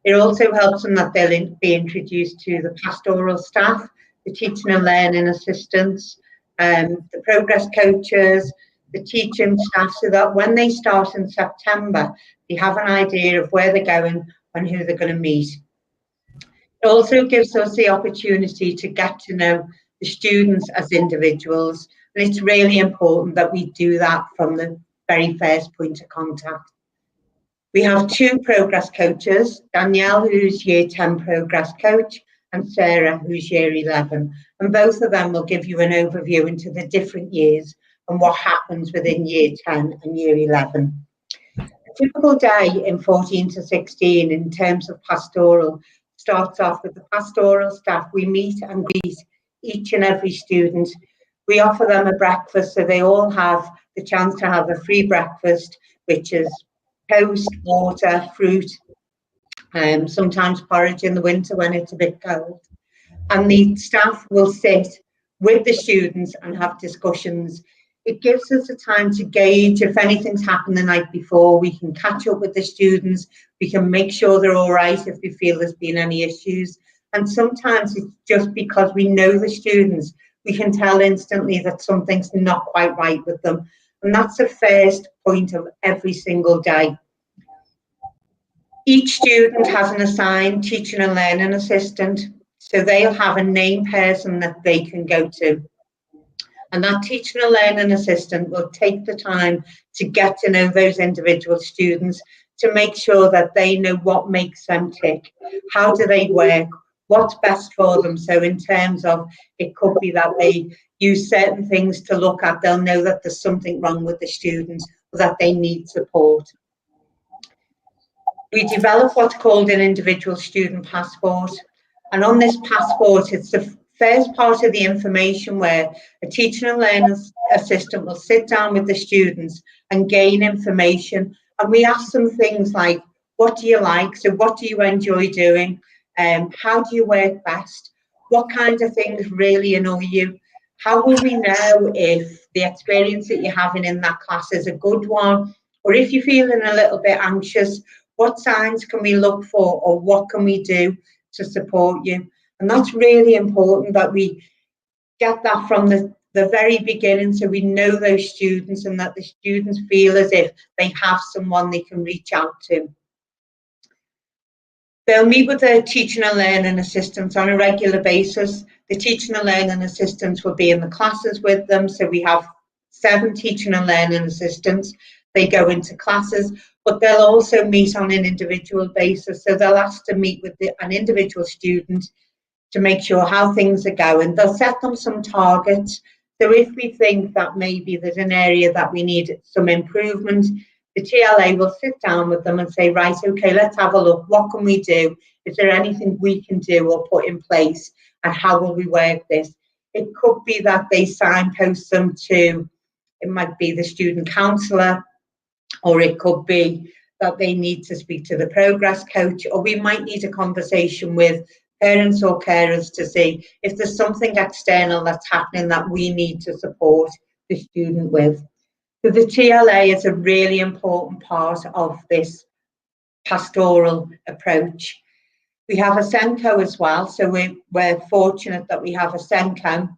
It also helps them that they'll be introduced to the pastoral staff, the teaching and learning assistants, the progress coaches, the teaching staff, so that when they start in September, they have an idea of where they're going and who they're going to meet. It also gives us the opportunity to get to know the students as individuals, and it's really important that we do that from the very first point of contact. We have two progress coaches, Danielle, who's Year 10 progress coach, and Sarah, who's Year 11. And both of them will give you an overview into the different years and what happens within Year 10 and Year 11. A typical day in 14 to 16 in terms of pastoral starts off with the pastoral staff. We meet and greet each and every student. We offer them a breakfast, so they all have the chance to have a free breakfast, which is toast, water, fruit, sometimes porridge in the winter when it's a bit cold. And the staff will sit with the students and have discussions. It gives us a time to gauge if anything's happened the night before. We can catch up with the students. We can make sure they're all right if we feel there's been any issues. And sometimes it's just because we know the students, we can tell instantly that something's not quite right with them. And that's the first point of every single day. Each student has an assigned teaching and learning assistant, so they'll have a named person that they can go to. And that teaching and learning assistant will take the time to get to know those individual students, to make sure that they know what makes them tick, how do they work, what's best for them. So in terms of, it could be that they use certain things to look at, they'll know that there's something wrong with the students or that they need support. We develop what's called an individual student passport. And on this passport, it's the first part of the information where a teaching and learning assistant will sit down with the students and gain information. And we ask them things like, what do you like? So what do you enjoy doing? How do you work best? What kind of things really annoy you? How will we know if the experience that you're having in that class is a good one? Or if you're feeling a little bit anxious, what signs can we look for, or what can we do to support you? And that's really important that we get that from the very beginning, so we know those students and that the students feel as if they have someone they can reach out to. They'll meet with the teaching and learning assistants on a regular basis. The teaching and learning assistants will be in the classes with them. So we have 7 teaching and learning assistants. They go into classes, but they'll also meet on an individual basis. So they'll ask to meet with an individual student to make sure how things are going. They'll set them some targets. So if we think that maybe there's an area that we need some improvement, the TLA will sit down with them and say, right, okay, let's have a look. What can we do? Is there anything we can do or put in place? And how will we work this? It could be that they signpost them to, it might be the student counsellor, or it could be that they need to speak to the progress coach, or we might need a conversation with parents or carers to see if there's something external that's happening that we need to support the student with. So the TLA is a really important part of this pastoral approach. We have a SENCO as well, so we're fortunate that we have a SENCO,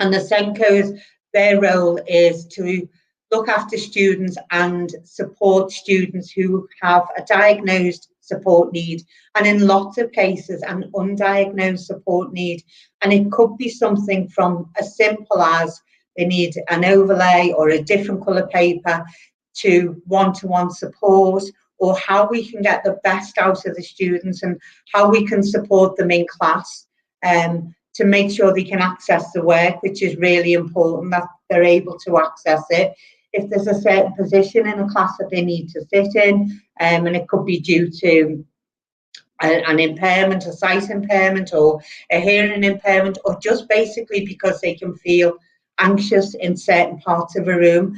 and the SENCO's, their role is to look after students and support students who have a diagnosed support need, and in lots of cases an undiagnosed support need. And it could be something from as simple as they need an overlay or a different colour paper, to one-to-one support, or how we can get the best out of the students and how we can support them in class to make sure they can access the work, which is really important that they're able to access it. If there's a certain position in a class that they need to sit in, and it could be due to an impairment, a sight impairment, or a hearing impairment, or just basically because they can feel anxious in certain parts of a room.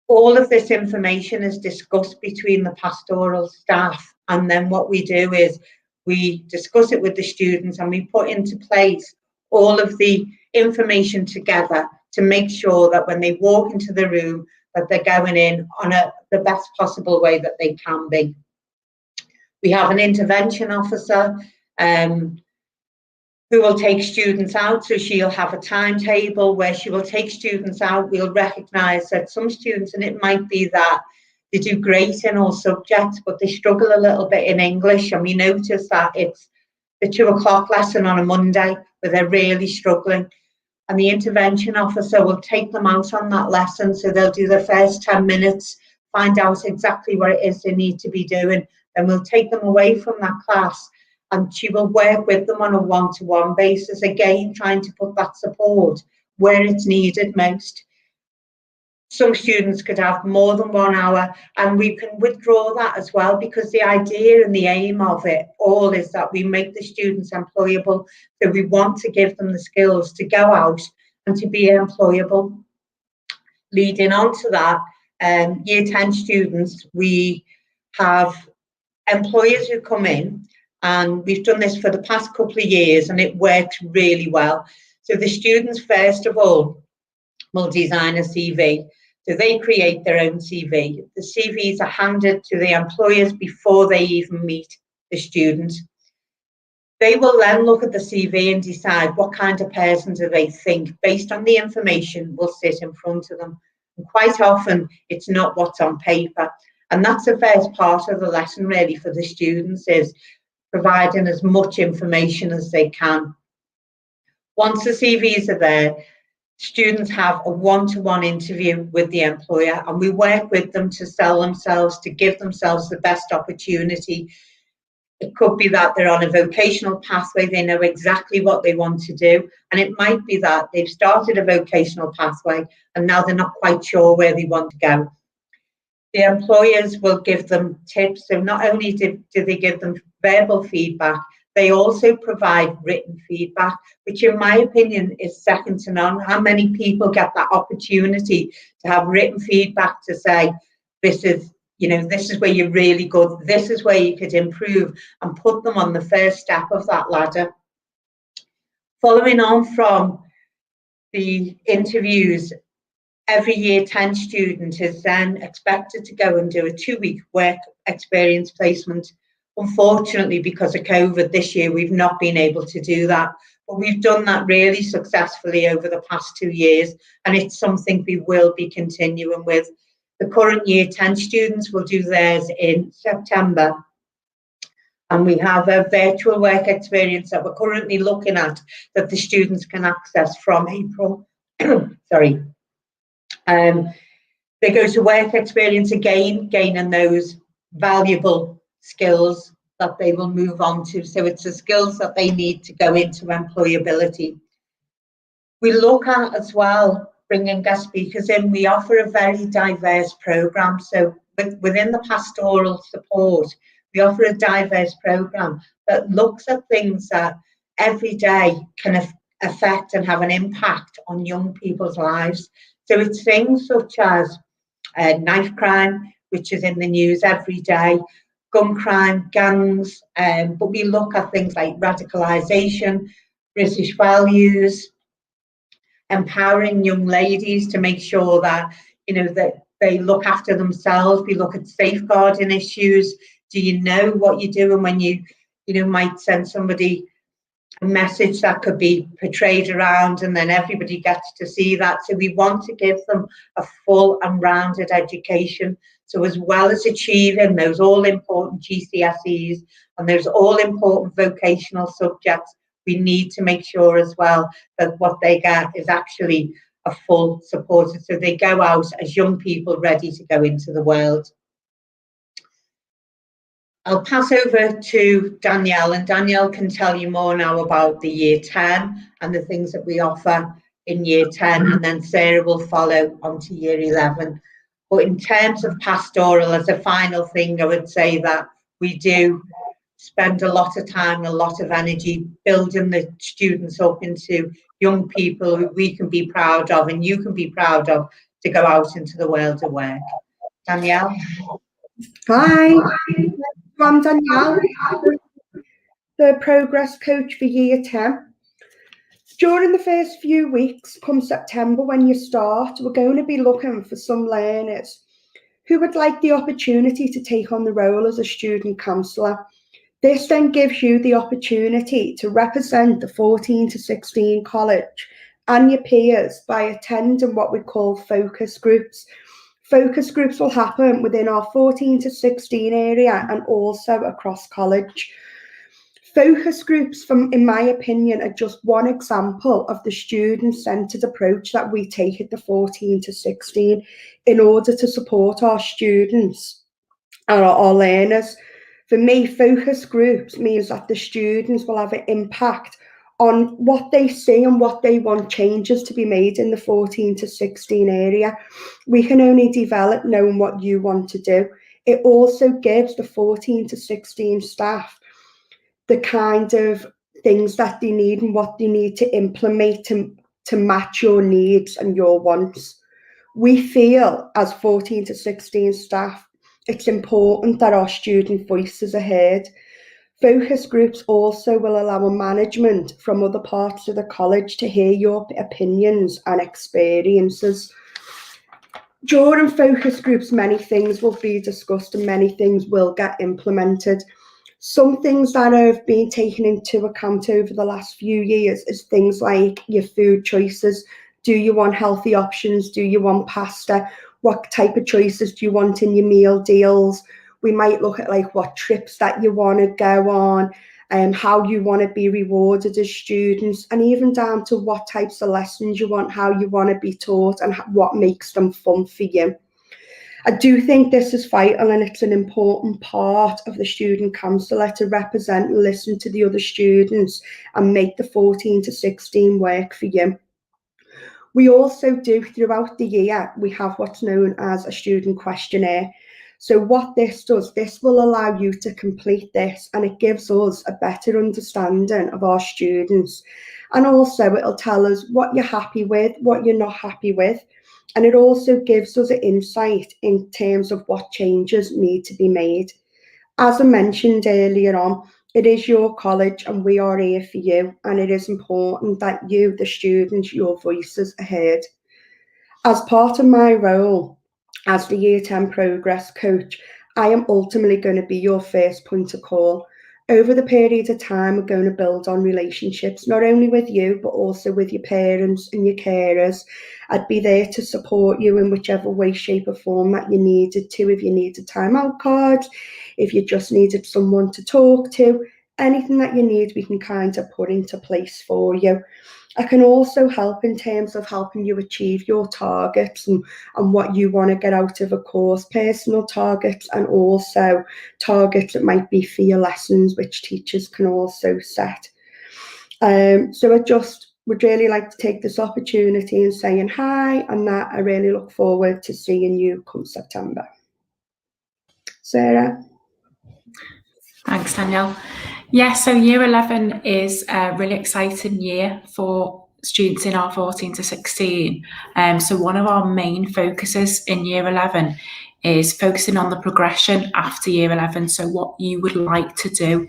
All of this information is discussed between the pastoral staff, and then what we do is we discuss it with the students and we put into place all of the information together to make sure that when they walk into the room that they're going in on the best possible way that they can be. We have an intervention officer who will take students out, so she'll have a timetable where she will take students out. We'll recognise that some students, and it might be that they do great in all subjects, but they struggle a little bit in English, and we notice that it's the 2 o'clock lesson on a Monday where they're really struggling. And the intervention officer will take them out on that lesson, so they'll do the first 10 minutes, find out exactly what it is they need to be doing, and we'll take them away from that class, and she will work with them on a one-to-one basis, again trying to put that support where it's needed most. Some students could have more than 1 hour, and we can withdraw that as well, because the idea and the aim of it all is that we make the students employable. So we want to give them the skills to go out and to be employable. Leading on to that, Year 10 students, we have employers who come in, and we've done this for the past couple of years and it works really well. So the students, first of all, will design a CV. So they create their own CV. The CVs are handed to the employers before they even meet the student. They will then look at the CV and decide what kind of person do they think, based on the information will sit in front of them. And quite often it's not what's on paper. And that's the first part of the lesson really for the students, is providing as much information as they can. Once the CVs are there, students have a one-to-one interview with the employer, and we work with them to sell themselves, to give themselves the best opportunity. It could be that they're on a vocational pathway, they know exactly what they want to do, and it might be that they've started a vocational pathway and now they're not quite sure where they want to go. The employers will give them tips, so not only do they give them verbal feedback, they also provide written feedback, which in my opinion is second to none. How many people get that opportunity to have written feedback to say, this is where you're really good, this is where you could improve, and put them on the first step of that ladder. Following on from the interviews, every Year 10 student is then expected to go and do a 2-week work experience placement. Unfortunately, because of COVID this year, we've not been able to do that, but we've done that really successfully over the past 2 years, and it's something we will be continuing with. The current Year 10 students will do theirs in September, And we have a virtual work experience that we're currently looking at that the students can access from April. Sorry. They go to work experience again, gaining those valuable skills that they will move on to. So it's the skills that they need to go into employability. We look at as well, bringing guest speakers in, we offer a very diverse programme. So within the pastoral support, we offer a diverse programme that looks at things that every day can affect and have an impact on young people's lives. So it's things such as knife crime, which is in the news every day, gun crime, gangs, but we look at things like radicalisation, British values, empowering young ladies to make sure that, you know, that they look after themselves. We look at safeguarding issues. Do you know what you're doing when you might send somebody a message that could be portrayed around and then everybody gets to see that? So we want to give them a full and rounded education. So as well as achieving those all important GCSEs and those all important vocational subjects, we need to make sure as well that what they get is actually a full support. So they go out as young people ready to go into the world. I'll pass over to Danielle, and Danielle can tell you more now about the year 10 and the things that we offer in year 10, and then Sarah will follow on to year 11. But in terms of pastoral, as a final thing, I would say that we do spend a lot of time and a lot of energy building the students up into young people who we can be proud of and you can be proud of to go out into the world of work. Danielle? Hi, I'm Danielle, the progress coach for year 10. During the first few weeks, come September when you start, we're going to be looking for some learners who would like the opportunity to take on the role as a student counsellor. This then gives you the opportunity to represent the 14 to 16 college and your peers by attending what we call focus groups. Focus groups will happen within our 14 to 16 area and also across college. Focus groups, in my opinion, are just one example of the student-centred approach that we take at the 14 to 16 in order to support our students and our learners. For me, focus groups means that the students will have an impact on what they see and what they want changes to be made in the 14 to 16 area. We can only develop knowing what you want to do. It also gives the 14 to 16 staff the kind of things that they need and what they need to implement to match your needs and your wants. We feel as 14 to 16 staff, it's important that our student voices are heard. Focus groups also will allow management from other parts of the college to hear your opinions and experiences. During focus groups, many things will be discussed and many things will get implemented. Some things that have been taken into account over the last few years is things like your food choices. Do you want healthy options? Do you want pasta? What type of choices do you want in your meal deals? We might look at like what trips that you want to go on and how you want to be rewarded as students, and even down to what types of lessons you want, how you want to be taught and what makes them fun for you. I do think this is vital and it's an important part of the student counsellor to represent and listen to the other students and make the 14 to 16 work for you. We also do throughout the year, we have what's known as a student questionnaire. So what this does, this will allow you to complete this and it gives us a better understanding of our students. And also it'll tell us what you're happy with, what you're not happy with. And it also gives us an insight in terms of what changes need to be made. As I mentioned earlier on, it is your college and we are here for you. And it is important that you, the students, your voices are heard. As part of my role as the Year 10 Progress Coach, I am ultimately going to be your first point of call. Over the period of time, we're going to build on relationships, not only with you, but also with your parents and your carers. I'd be there to support you in whichever way, shape or form that you needed to. If you needed timeout cards, if you just needed someone to talk to, anything that you need, we can kind of put into place for you. I can also help in terms of helping you achieve your targets and what you want to get out of a course, personal targets and also targets that might be for your lessons, which teachers can also set. So I just would really like to take this opportunity and saying hi, and that I really look forward to seeing you come September. Sarah? Thanks, Danielle. Yeah, so Year 11 is a really exciting year for students in our 14 to 16. So one of our main focuses in Year 11 is focusing on the progression after Year 11. So what you would like to do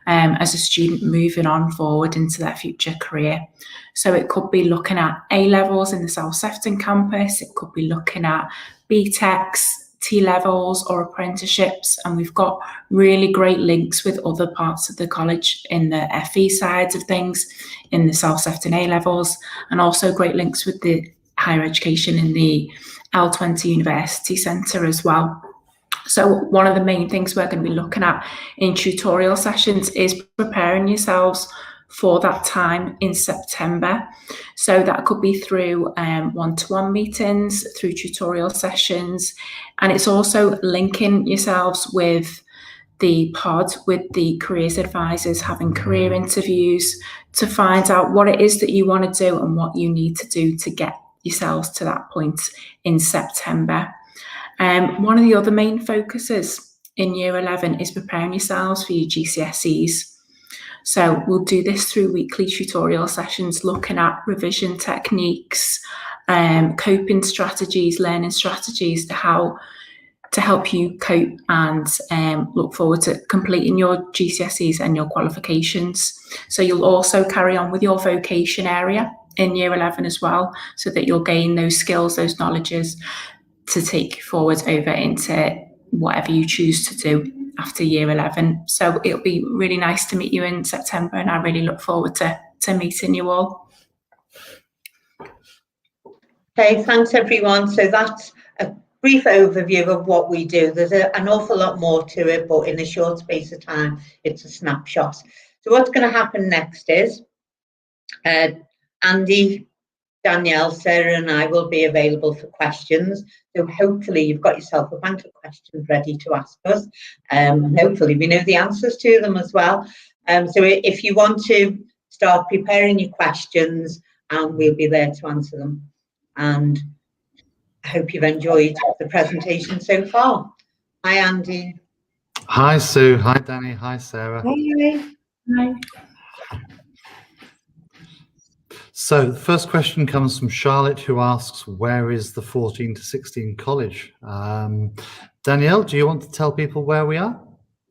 as a student moving on forward into their future career. So it could be looking at A-levels in the South Sefton campus. It could be looking at BTECs, T-levels or apprenticeships, and we've got really great links with other parts of the college in the FE sides of things, in the South Sefton A-levels, and also great links with the higher education in the L20 University Centre as well. So one of the main things we're going to be looking at in tutorial sessions is preparing yourselves for that time in September. So that could be through one-to-one meetings, through tutorial sessions, and it's also linking yourselves with the pod, with the careers advisors, having career interviews to find out what it is that you want to do and what you need to do to get yourselves to that point in September. One of the other main focuses in Year 11 is preparing yourselves for your GCSEs. So we'll do this through weekly tutorial sessions, looking at revision techniques, coping strategies, learning strategies to help you cope and look forward to completing your GCSEs and your qualifications. So you'll also carry on with your vocation area in Year 11 as well, so that you'll gain those skills, those knowledges to take forward over into whatever you choose to do after Year 11. So it'll be really nice to meet you in September, and I really look forward to meeting you all. Okay, thanks everyone. So that's a brief overview of what we do. There's an awful lot more to it, but in a short space of time, it's a snapshot. So what's going to happen next is Andy, Danielle, Sarah and I will be available for questions. So hopefully you've got yourself a bank of questions ready to ask us. Hopefully we know the answers to them as well. So if you want to start preparing your questions, we'll be there to answer them. And I hope you've enjoyed the presentation so far. Hi, Andy. Hi, Sue. Hi, Danny. Hi, Sarah. Hi. Hi. So the first question comes from Charlotte, who asks, where is the 14 to 16 college? Danielle, do you want to tell people where we are?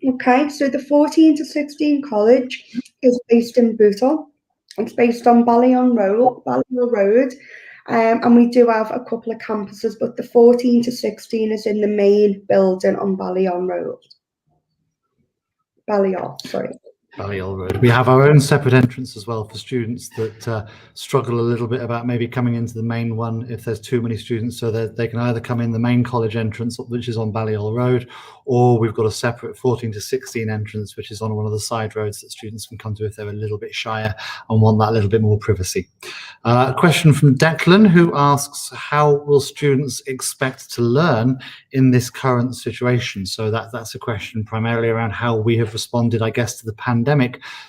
Okay, so the 14 to 16 college is based in Bootle. It's based on Balliol Road, and we do have a couple of campuses, but the 14 to 16 is in the main building on Balliol Road. Balliol, sorry. Balliol Road. We have our own separate entrance as well for students that struggle a little bit about maybe coming into the main one if there's too many students, so that they can either come in the main college entrance, which is on Balliol Road, or we've got a separate 14 to 16 entrance, which is on one of the side roads that students can come to if they're a little bit shyer and want that little bit more privacy. A question from Declan, who asks, how will students expect to learn in this current situation? So that's a question primarily around how we have responded, I guess, to the pandemic.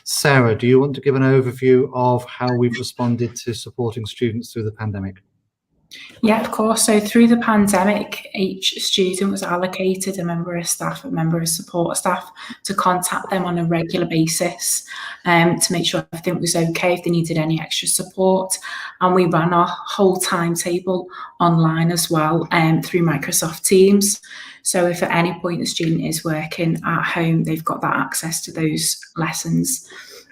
Sarah, do you want to give an overview of how we've responded to supporting students through the pandemic? Yeah, of course. So through the pandemic, each student was allocated a member of staff, a member of support staff to contact them on a regular basis to make sure everything was okay, if they needed any extra support. And we ran our whole timetable online as well through Microsoft Teams. So if at any point the student is working at home, they've got that access to those lessons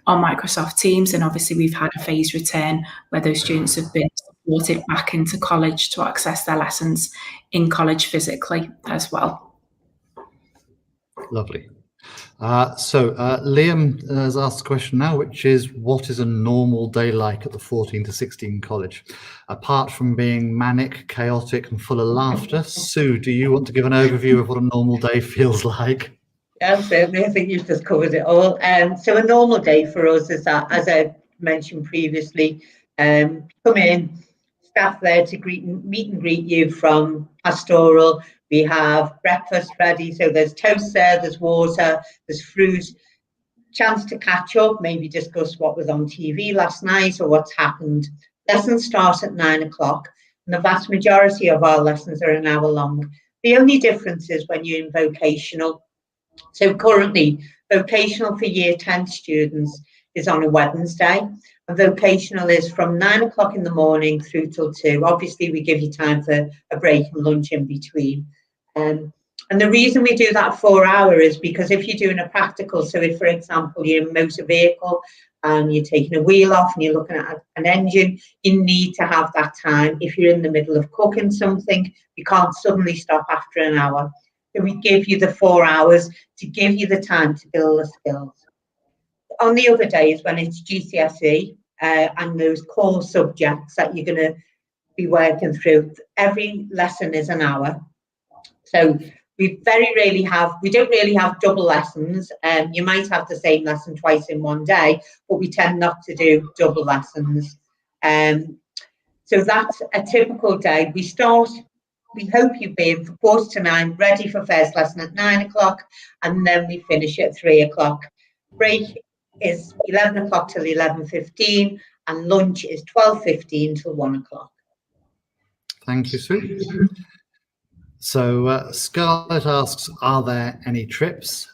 on Microsoft Teams. And obviously we've had a phased return where those students have been supported back into college to access their lessons in college physically as well. Lovely. Liam has asked a question now, which is, what is a normal day like at the 14 to 16 college? Apart from being manic, chaotic and full of laughter, Sue, do you want to give an overview of what a normal day feels like? Yeah, certainly. I think you've just covered it all. So a normal day for us is that, as I mentioned previously, come in, staff there to meet and greet you from pastoral. We have breakfast ready, so there's toast there, there's water, there's fruit, chance to catch up, maybe discuss what was on TV last night or what's happened. Lessons start at 9 o'clock, and the vast majority of our lessons are an hour long. The only difference is when you're in vocational. So currently, vocational for year 10 students is on a Wednesday, and vocational is from 9 o'clock in the morning through till 2. Obviously, we give you time for a break and lunch in between. And the reason we do that 4 hour is because if you're doing a practical, so if, for example, you're in a motor vehicle and you're taking a wheel off and you're looking at an engine, you need to have that time. If you're in the middle of cooking something, you can't suddenly stop after an hour. So we give you the 4 hours to give you the time to build the skills. On the other days, when it's GCSE and those core subjects that you're going to be working through, every lesson is an hour. So we don't really have double lessons. You might have the same lesson twice in one day, but we tend not to do double lessons. So that's a typical day. We hope you've been for 8:45, ready for first lesson at 9 o'clock, and then we finish at 3 o'clock. Break is 11 o'clock till 11:15, and lunch is 12:15 till 1 o'clock. Thank you, Sue. So Scarlett asks, are there any trips?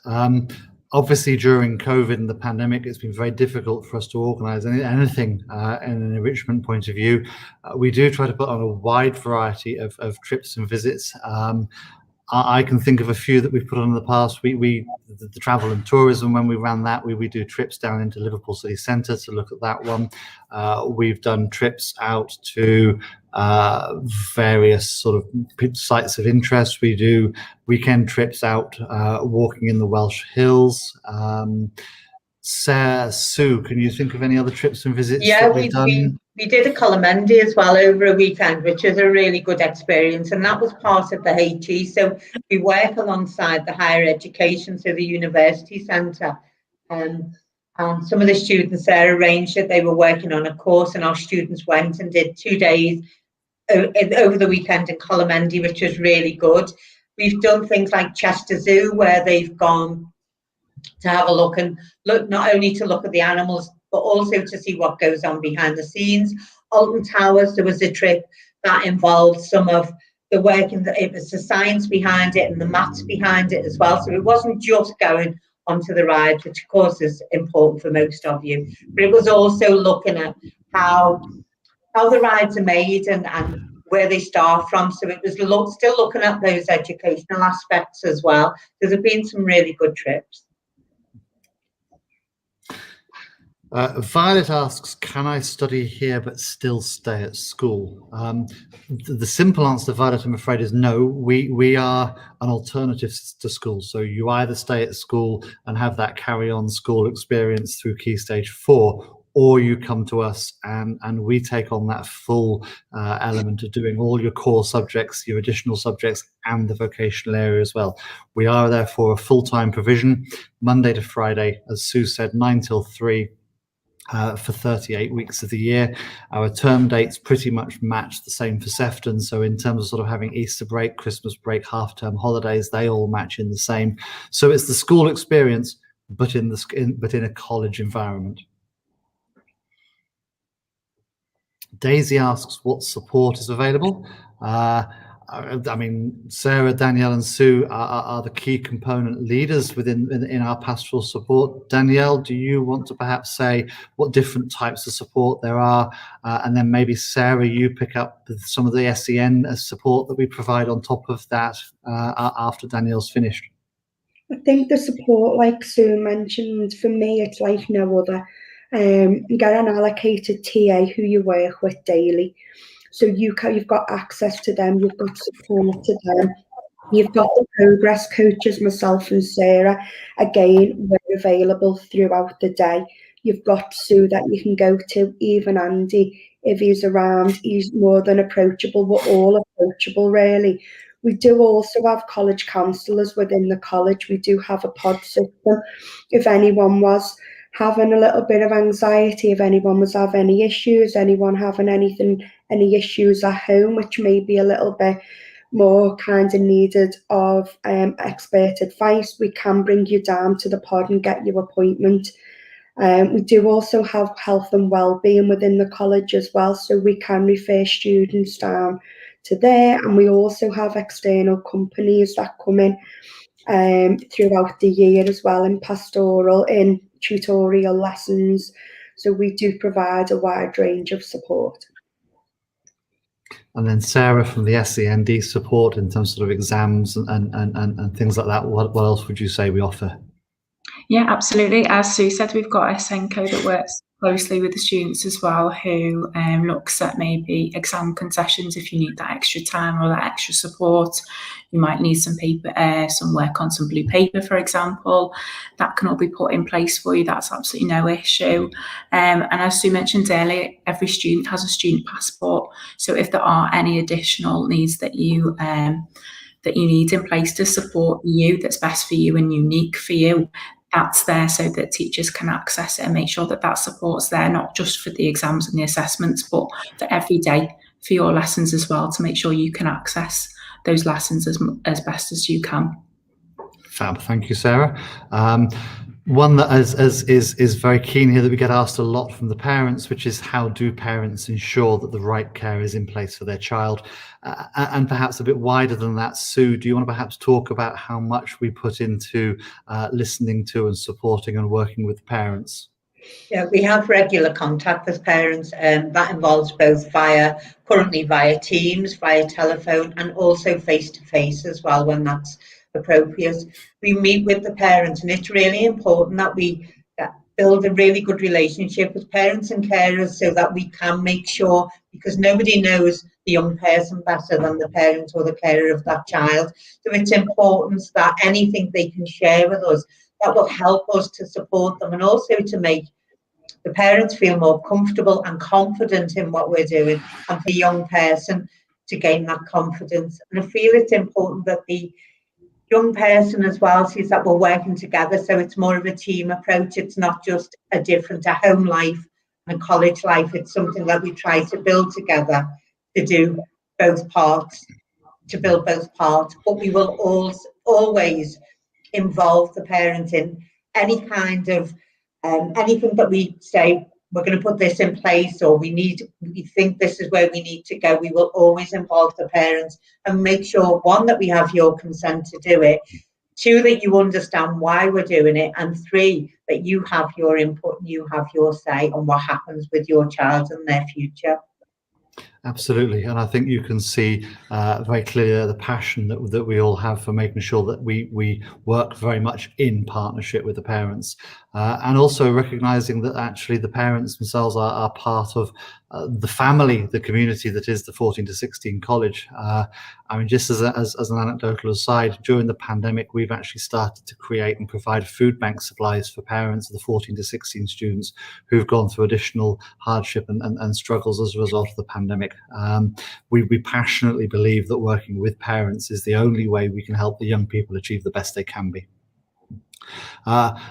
Obviously, during COVID and the pandemic, it's been very difficult for us to organise anything in an enrichment point of view. We do try to put on a wide variety of trips and visits. I can think of a few that we've put on in the past. The travel and tourism, when we ran that, we do trips down into Liverpool city centre to look at that one. We've done trips out to various sort of sites of interest. We do weekend trips out walking in the Welsh Hills. Sarah, Sue, can you think of any other trips and visits that we've done? We did a Colomendi as well over a weekend, which was a really good experience, and that was part of the HE. So we work alongside the higher education, so the university centre. And some of the students there arranged that they were working on a course, and our students went and did 2 days over the weekend in Colomendi, which was really good. We've done things like Chester Zoo, where they've gone to have a look not only to look at the animals, but also to see what goes on behind the scenes. Alton Towers, there was a trip that involved some of the work, and it was the science behind it and the maths behind it as well. So it wasn't just going onto the rides, which of course is important for most of you, but it was also looking at how the rides are made and where they start from. So it was still looking at those educational aspects as well. There have been some really good trips. Violet asks, can I study here but still stay at school? The simple answer to Violet, I'm afraid, is no. We are an alternative to school. So you either stay at school and have that carry-on school experience through Key Stage 4, or you come to us and we take on that full element of doing all your core subjects, your additional subjects, and the vocational area as well. We are therefore a full-time provision, Monday to Friday, as Sue said, 9 till 3. For 38 weeks of the year. Our term dates pretty much match the same for Sefton. So in terms of sort of having Easter break, Christmas break, half-term holidays, they all match in the same. So it's the school experience, but in a college environment. Daisy asks what support is available. I mean, Sarah, Danielle and Sue are the key component leaders in our pastoral support. Danielle, do you want to perhaps say what different types of support there are? And then maybe Sarah, you pick up some of the SEN support that we provide on top of that after Danielle's finished. I think the support, like Sue mentioned, for me, it's like no other. You get an allocated TA who you work with daily. So you've got access to them, you've got support to them. You've got the progress coaches, myself and Sarah. Again, we're available throughout the day. You've got Sue that you can go to, even Andy, if he's around, he's more than approachable. We're all approachable, really. We do also have college counsellors within the college. We do have a pod system. If anyone was having a little bit of anxiety, if anyone was having any issues, anyone having any issues at home, which may be a little bit more kind of needed of expert advice, we can bring you down to the pod and get you appointment. We do also have health and wellbeing within the college as well, so we can refer students down to there, and we also have external companies that come in throughout the year as well, in pastoral, in tutorial lessons, so we do provide a wide range of support. And then Sarah, from the SEND support in terms of exams and things like that, what else would you say we offer? Yeah, absolutely. As Sue said, we've got a SENCO that works closely with the students as well, who looks at maybe exam concessions if you need that extra time or that extra support. You might need some paper, some work on some blue paper, for example. That can all be put in place for you. That's absolutely no issue. And as Sue mentioned earlier, every student has a student passport. So if there are any additional needs that you need in place to support you, that's best for you and unique for you, that's there so that teachers can access it and make sure that that support's there, not just for the exams and the assessments, but for every day for your lessons as well, to make sure you can access those lessons as best as you can. Fab, thank you, Sarah. One that is very keen here that we get asked a lot from the parents, which is how do parents ensure that the right care is in place for their child? And perhaps a bit wider than that, Sue, do you want to perhaps talk about how much we put into listening to and supporting and working with parents? Yeah, we have regular contact with parents, and that involves both currently via Teams, via telephone, and also face-to-face as well when that's appropriate. We meet with the parents, and it's really important that we build a really good relationship with parents and carers so that we can make sure, because nobody knows the young person better than the parent or the carer of that child. So it's important that anything they can share with us that will help us to support them, and also to make the parents feel more comfortable and confident in what we're doing, and for the young person to gain that confidence. And I feel it's important that the young person as well sees that we're working together, so it's more of a team approach. It's not just a home life and a college life. It's something that we try to build together, to do both parts, to build both parts. But we will always involve the parent in any kind of anything that we say we're going to put this in place, or we think this is where we need to go. We will always involve the parents and make sure, one, that we have your consent to do it, two, that you understand why we're doing it, and three, that you have your input and you have your say on what happens with your child and their future. Absolutely, and I think you can see very clearly the passion that we all have for making sure that we work very much in partnership with the parents, and also recognizing that actually the parents themselves are part of the family, the community that is the 14 to 16 college. I mean, just as an anecdotal aside, during the pandemic, we've actually started to create and provide food bank supplies for parents of the 14 to 16 students who've gone through additional hardship and struggles as a result of the pandemic. We passionately believe that working with parents is the only way we can help the young people achieve the best they can be.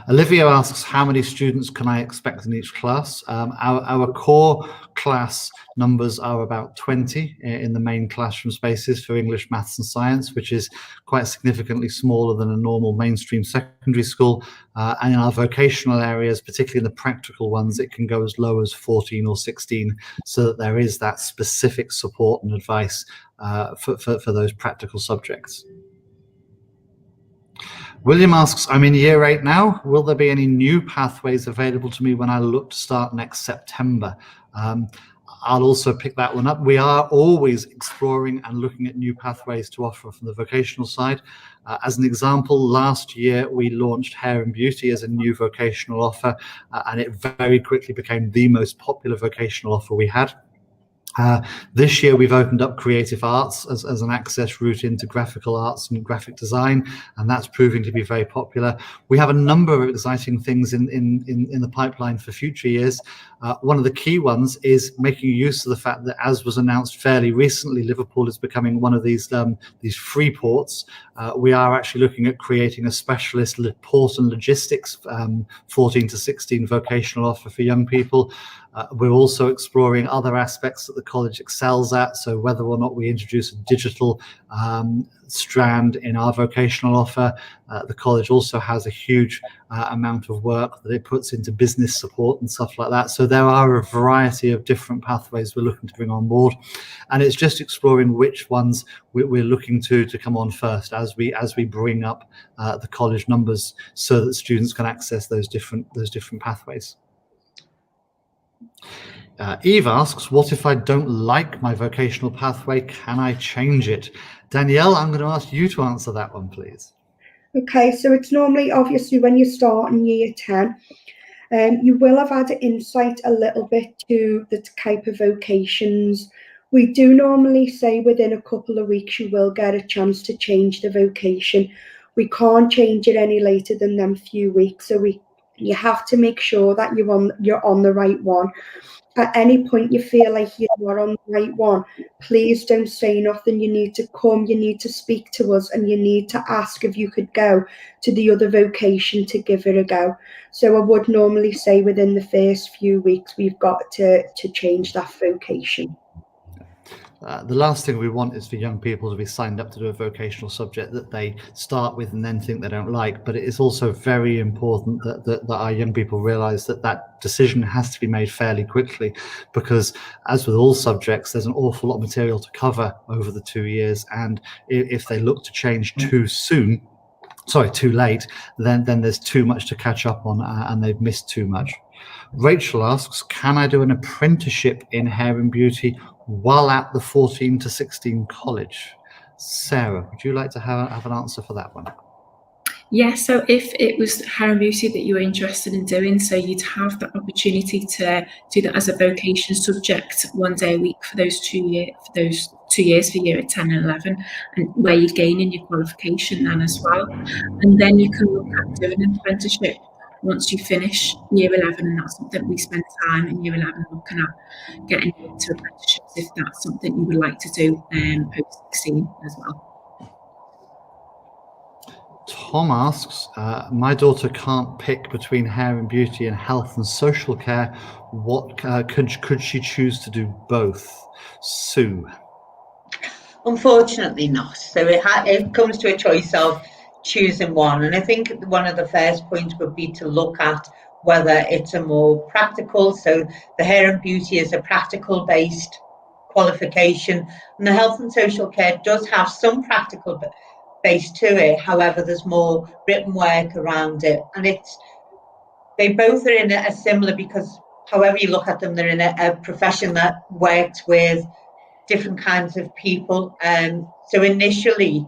Olivia asks, how many students can I expect in each class? Our core class numbers are about 20 in the main classroom spaces for English, Maths and Science, which is quite significantly smaller than a normal mainstream secondary school. And in our vocational areas, particularly in the practical ones, it can go as low as 14 or 16, so that there is that specific support and advice for those practical subjects. William asks, I'm in year 8 now. Will there be any new pathways available to me when I look to start next September? I'll also pick that one up. We are always exploring and looking at new pathways to offer from the vocational side. As an example, last year we launched Hair and Beauty as a new vocational offer, and it very quickly became the most popular vocational offer we had. This year we've opened up creative arts as an access route into graphical arts and graphic design, and that's proving to be very popular. We have a number of exciting things in the pipeline for future years. One of the key ones is making use of the fact that, as was announced fairly recently, Liverpool is becoming one of these free ports. We are actually looking at creating a specialist port and logistics 14 to 16 vocational offer for young people. We're also exploring other aspects that the college excels at, so whether or not we introduce a digital strand in our vocational offer. The college also has a huge amount of work that it puts into business support and stuff like that. So there are a variety of different pathways we're looking to bring on board, and it's just exploring which ones we're looking to come on first as we bring up the college numbers, so that students can access those different pathways. Eve asks, what if I don't like my vocational pathway? Can I change it? Danielle, I'm going to ask you to answer that one, please. Okay, so it's normally, obviously, when you start in year 10, you will have had insight a little bit to the type of vocations. We do normally say within a couple of weeks you will get a chance to change the vocation. We can't change it any later than them few weeks, so you have to make sure that you're on the right one. At any point you feel like you're not on the right one, please don't say nothing. You need to come, you need to speak to us, and you need to ask if you could go to the other vocation to give it a go. So I would normally say within the first few weeks we've got to change that vocation. The last thing we want is for young people to be signed up to do a vocational subject that they start with and then think they don't like. But it is also very important that our young people realise that decision has to be made fairly quickly, because as with all subjects, there's an awful lot of material to cover over the 2 years. And if they look to change too late, then there's too much to catch up on and they've missed too much. Rachel asks, can I do an apprenticeship in hair and beauty while at the 14 to 16 college? Sarah, would you like to have an answer for that one? Yeah, so if it was hair and beauty that you were interested in doing, so you'd have the opportunity to do that as a vocation subject 1 day a week for those 2 years for year 10 and 11, and where you're gaining your qualification then as well. And then you can look at doing an apprenticeship once you finish year 11, and that's something we spend time in year 11 looking at, getting into apprenticeships if that's something you would like to do post 16 as well. Tom asks, my daughter can't pick between hair and beauty and health and social care. What could she choose to do both? Sue? Unfortunately not. So it comes to a choice of choosing one, and I think one of the first points would be to look at whether it's a more practical, so the hair and beauty is a practical based qualification, and the health and social care does have some practical base to it. However, there's more written work around it, and they both are in a similar, because however you look at them, they're in a profession that works with different kinds of people, so initially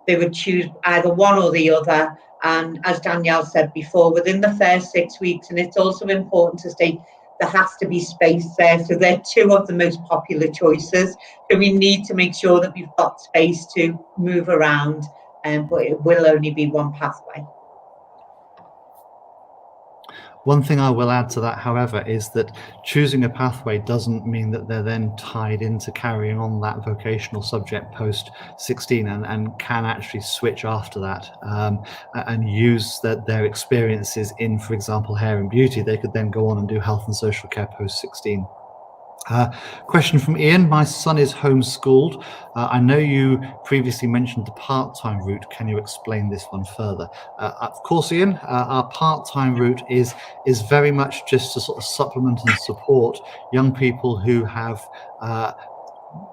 they would choose either one or the other. And as Danielle said before, within the first 6 weeks, and it's also important to state, there has to be space there. So they're two of the most popular choices. So we need to make sure that we've got space to move around, but it will only be one pathway. One thing I will add to that, however, is that choosing a pathway doesn't mean that they're then tied into carrying on that vocational subject post 16, and can actually switch after that and use their experiences in, for example, hair and beauty. They could then go on and do health and social care post 16. Question from Ian. My son is homeschooled. I know you previously mentioned the part-time route. Can you explain this one further? Of course, Ian. Our part-time route is very much just to sort of supplement and support young people who have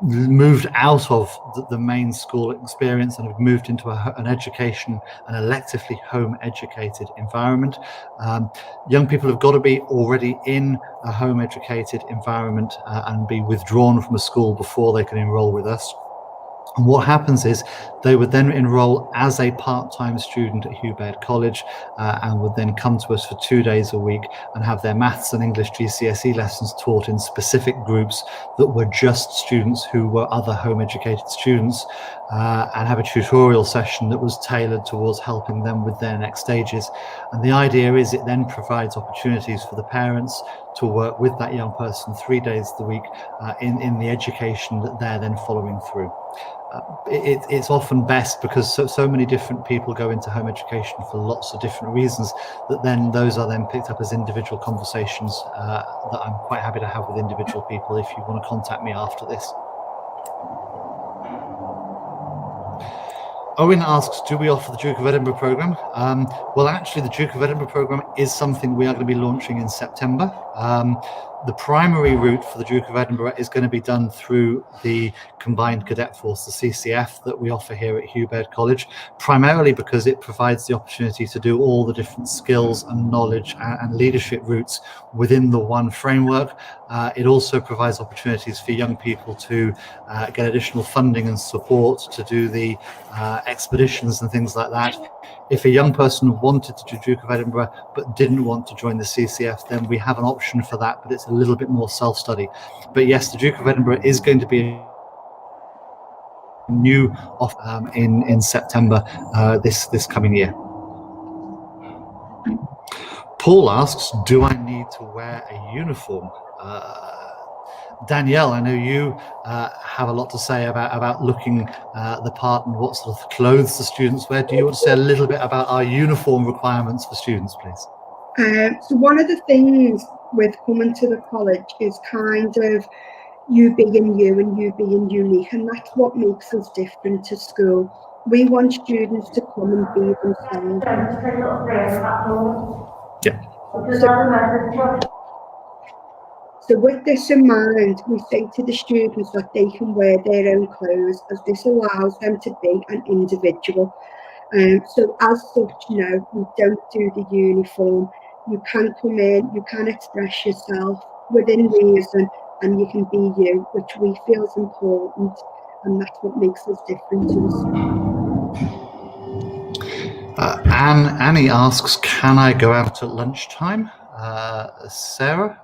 moved out of the main school experience and have moved into an education, an electively home educated environment. Young people have got to be already in a home educated environment and be withdrawn from a school before they can enroll with us. And what happens is they would then enroll as a part-time student at Hugh Baird College and would then come to us for 2 days a week and have their maths and English GCSE lessons taught in specific groups that were just students who were other home educated students, and have a tutorial session that was tailored towards helping them with their next stages. And the idea is it then provides opportunities for the parents to work with that young person 3 days a week in the education that they're then following through. It's often best because so many different people go into home education for lots of different reasons that then those are then picked up as individual conversations that I'm quite happy to have with individual people if you want to contact me after this. Owen asks, do we offer the Duke of Edinburgh programme? Well, actually, the Duke of Edinburgh programme is something we are going to be launching in September. The primary route for the Duke of Edinburgh is going to be done through the Combined Cadet Force, the CCF, that we offer here at Hugh Baird College, primarily because it provides the opportunity to do all the different skills and knowledge and leadership routes within the one framework. It also provides opportunities for young people to get additional funding and support to do the expeditions and things like that. If a young person wanted to do Duke of Edinburgh but didn't want to join the CCF, then we have an option for that, but it's a little bit more self-study. But yes, the Duke of Edinburgh is going to be new off in September this coming year. Paul asks, do I need to wear a uniform? Danielle, I know you have a lot to say about looking the part and what sort of clothes the students wear. Do you want to say a little bit about our uniform requirements for students, please? So one of the things with coming to the college is kind of you being you and you being unique, and that's what makes us different to school. We want students to come and be themselves. Yeah. So with this in mind, we say to the students that they can wear their own clothes, as this allows them to be an individual. So as such, no, we don't do the uniform. You can come in, you can express yourself within reason, and you can be you, which we feel is important, and that's what makes us different to us. Annie asks, can I go out at lunchtime? Sarah?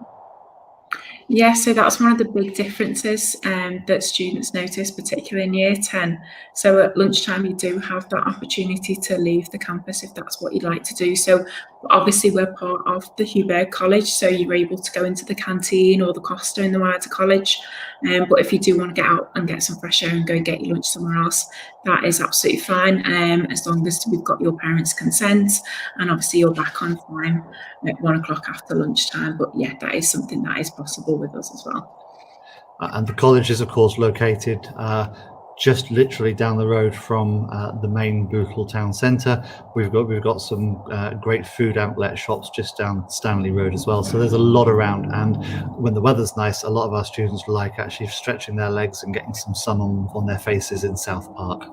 Yeah, so that's one of the big differences that students notice, particularly in year 10. So at lunchtime, you do have that opportunity to leave the campus if that's what you'd like to do. So obviously we're part of the Hugh Baird College, so you're able to go into the canteen or the Costa in the wider college. But if you do want to get out and get some fresh air and go get your lunch somewhere else, that is absolutely fine, as long as we've got your parents' consent, and obviously you're back on time at 1 o'clock after lunchtime. But yeah, that is something that is possible with us as well. And the college is, of course, located just literally down the road from the main Bootle town centre. We've got some great food outlet shops just down Stanley Road as well. So there's a lot around, and when the weather's nice, a lot of our students like actually stretching their legs and getting some sun on their faces in South Park.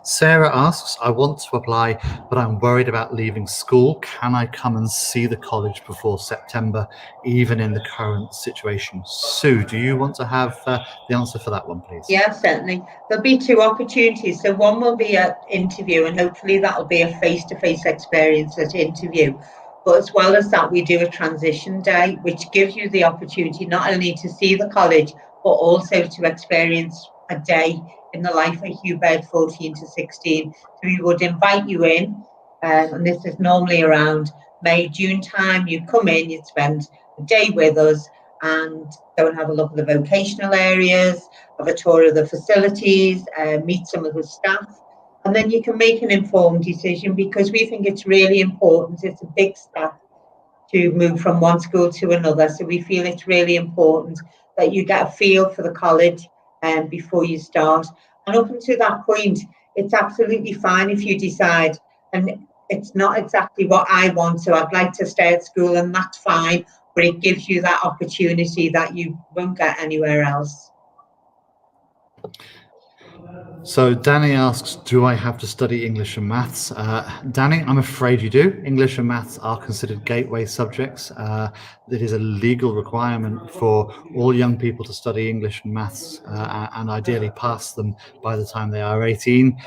Sarah asks, I want to apply, but I'm worried about leaving school. Can I come and see the college before September, even in the current situation? Sue, do you want to have the answer for that one, please? Yeah, certainly. There'll be two opportunities. So one will be an interview, and hopefully that'll be a face-to-face experience at interview. But as well as that, we do a transition day, which gives you the opportunity not only to see the college, but also to experience a day in the life of Hugh Baird 14 to 16. So we would invite you in, and this is normally around May, June time. You'd come in, you'd spend a day with us and go and have a look at the vocational areas, have a tour of the facilities, meet some of the staff, and then you can make an informed decision, because we think it's really important. It's a big step to move from one school to another, so we feel it's really important that you get a feel for the college before you start. And up until that point, it's absolutely fine if you decide, and it's not exactly what I want, so I'd like to stay at school, and that's fine, but it gives you that opportunity that you won't get anywhere else. So Danny asks, do I have to study English and maths? Danny, I'm afraid you do. English and maths are considered gateway subjects. It is a legal requirement for all young people to study English and maths and ideally pass them by the time they are 18.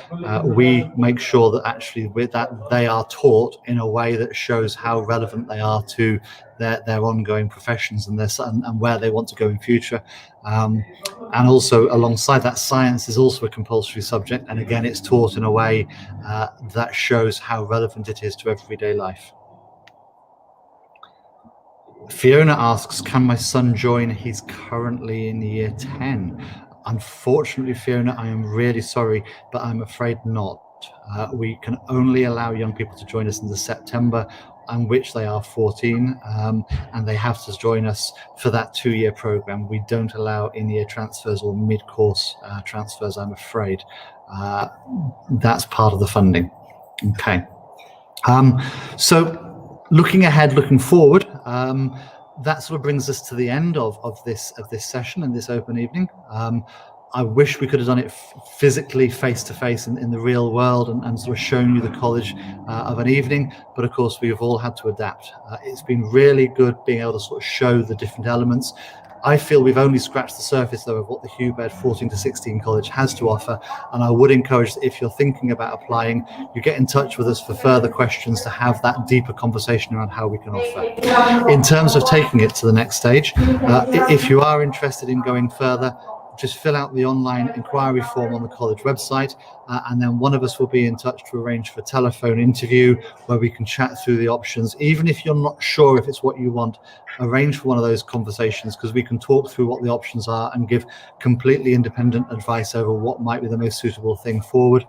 We make sure that actually with that they are taught in a way that shows how relevant they are to their ongoing professions and where they want to go in future. And also alongside that, science is also a compulsory subject, and again it's taught in a way that shows how relevant it is to everyday life. Fiona asks, can my son join? He's currently in year 10. Unfortunately, Fiona, I am really sorry, but I'm afraid not. We can only allow young people to join us in the September on which they are 14, and they have to join us for that 2-year program. We don't allow in-year transfers or mid-course transfers, I'm afraid. That's part of the funding. Okay. So looking ahead, looking forward, that sort of brings us to the end of this session and this open evening. I wish we could have done it physically, face-to-face in the real world and sort of shown you the college of an evening, but of course we've all had to adapt. It's been really good being able to sort of show the different elements. I feel we've only scratched the surface though of what the Hugh Baird 14 to 16 college has to offer, and I would encourage that if you're thinking about applying, you get in touch with us for further questions to have that deeper conversation around how we can offer. In terms of taking it to the next stage, if you are interested in going further, just fill out the online inquiry form on the college website, and then one of us will be in touch to arrange for a telephone interview where we can chat through the options. Even if you're not sure if it's what you want, arrange for one of those conversations, because we can talk through what the options are and give completely independent advice over what might be the most suitable thing forward.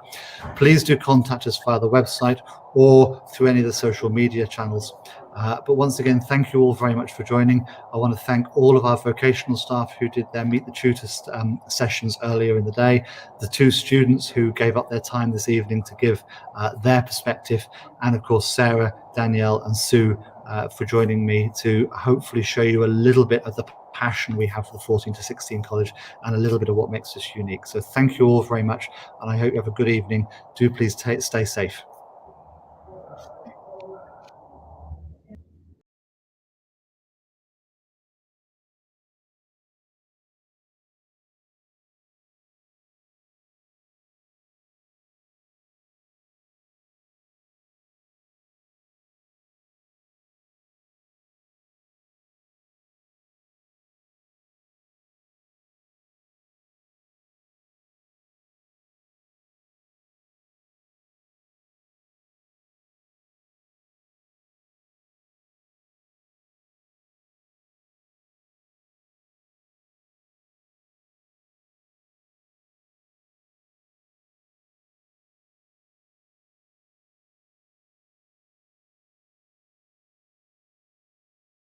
Please do contact us via the website or through any of the social media channels. But once again, thank you all very much for joining. I want to thank all of our vocational staff who did their Meet the Tutors sessions earlier in the day, the 2 students who gave up their time this evening to give their perspective, and of course Sarah, Danielle and Sue for joining me to hopefully show you a little bit of the passion we have for the 14 to 16 college and a little bit of what makes us unique. So thank you all very much, and I hope you have a good evening. Do please stay safe.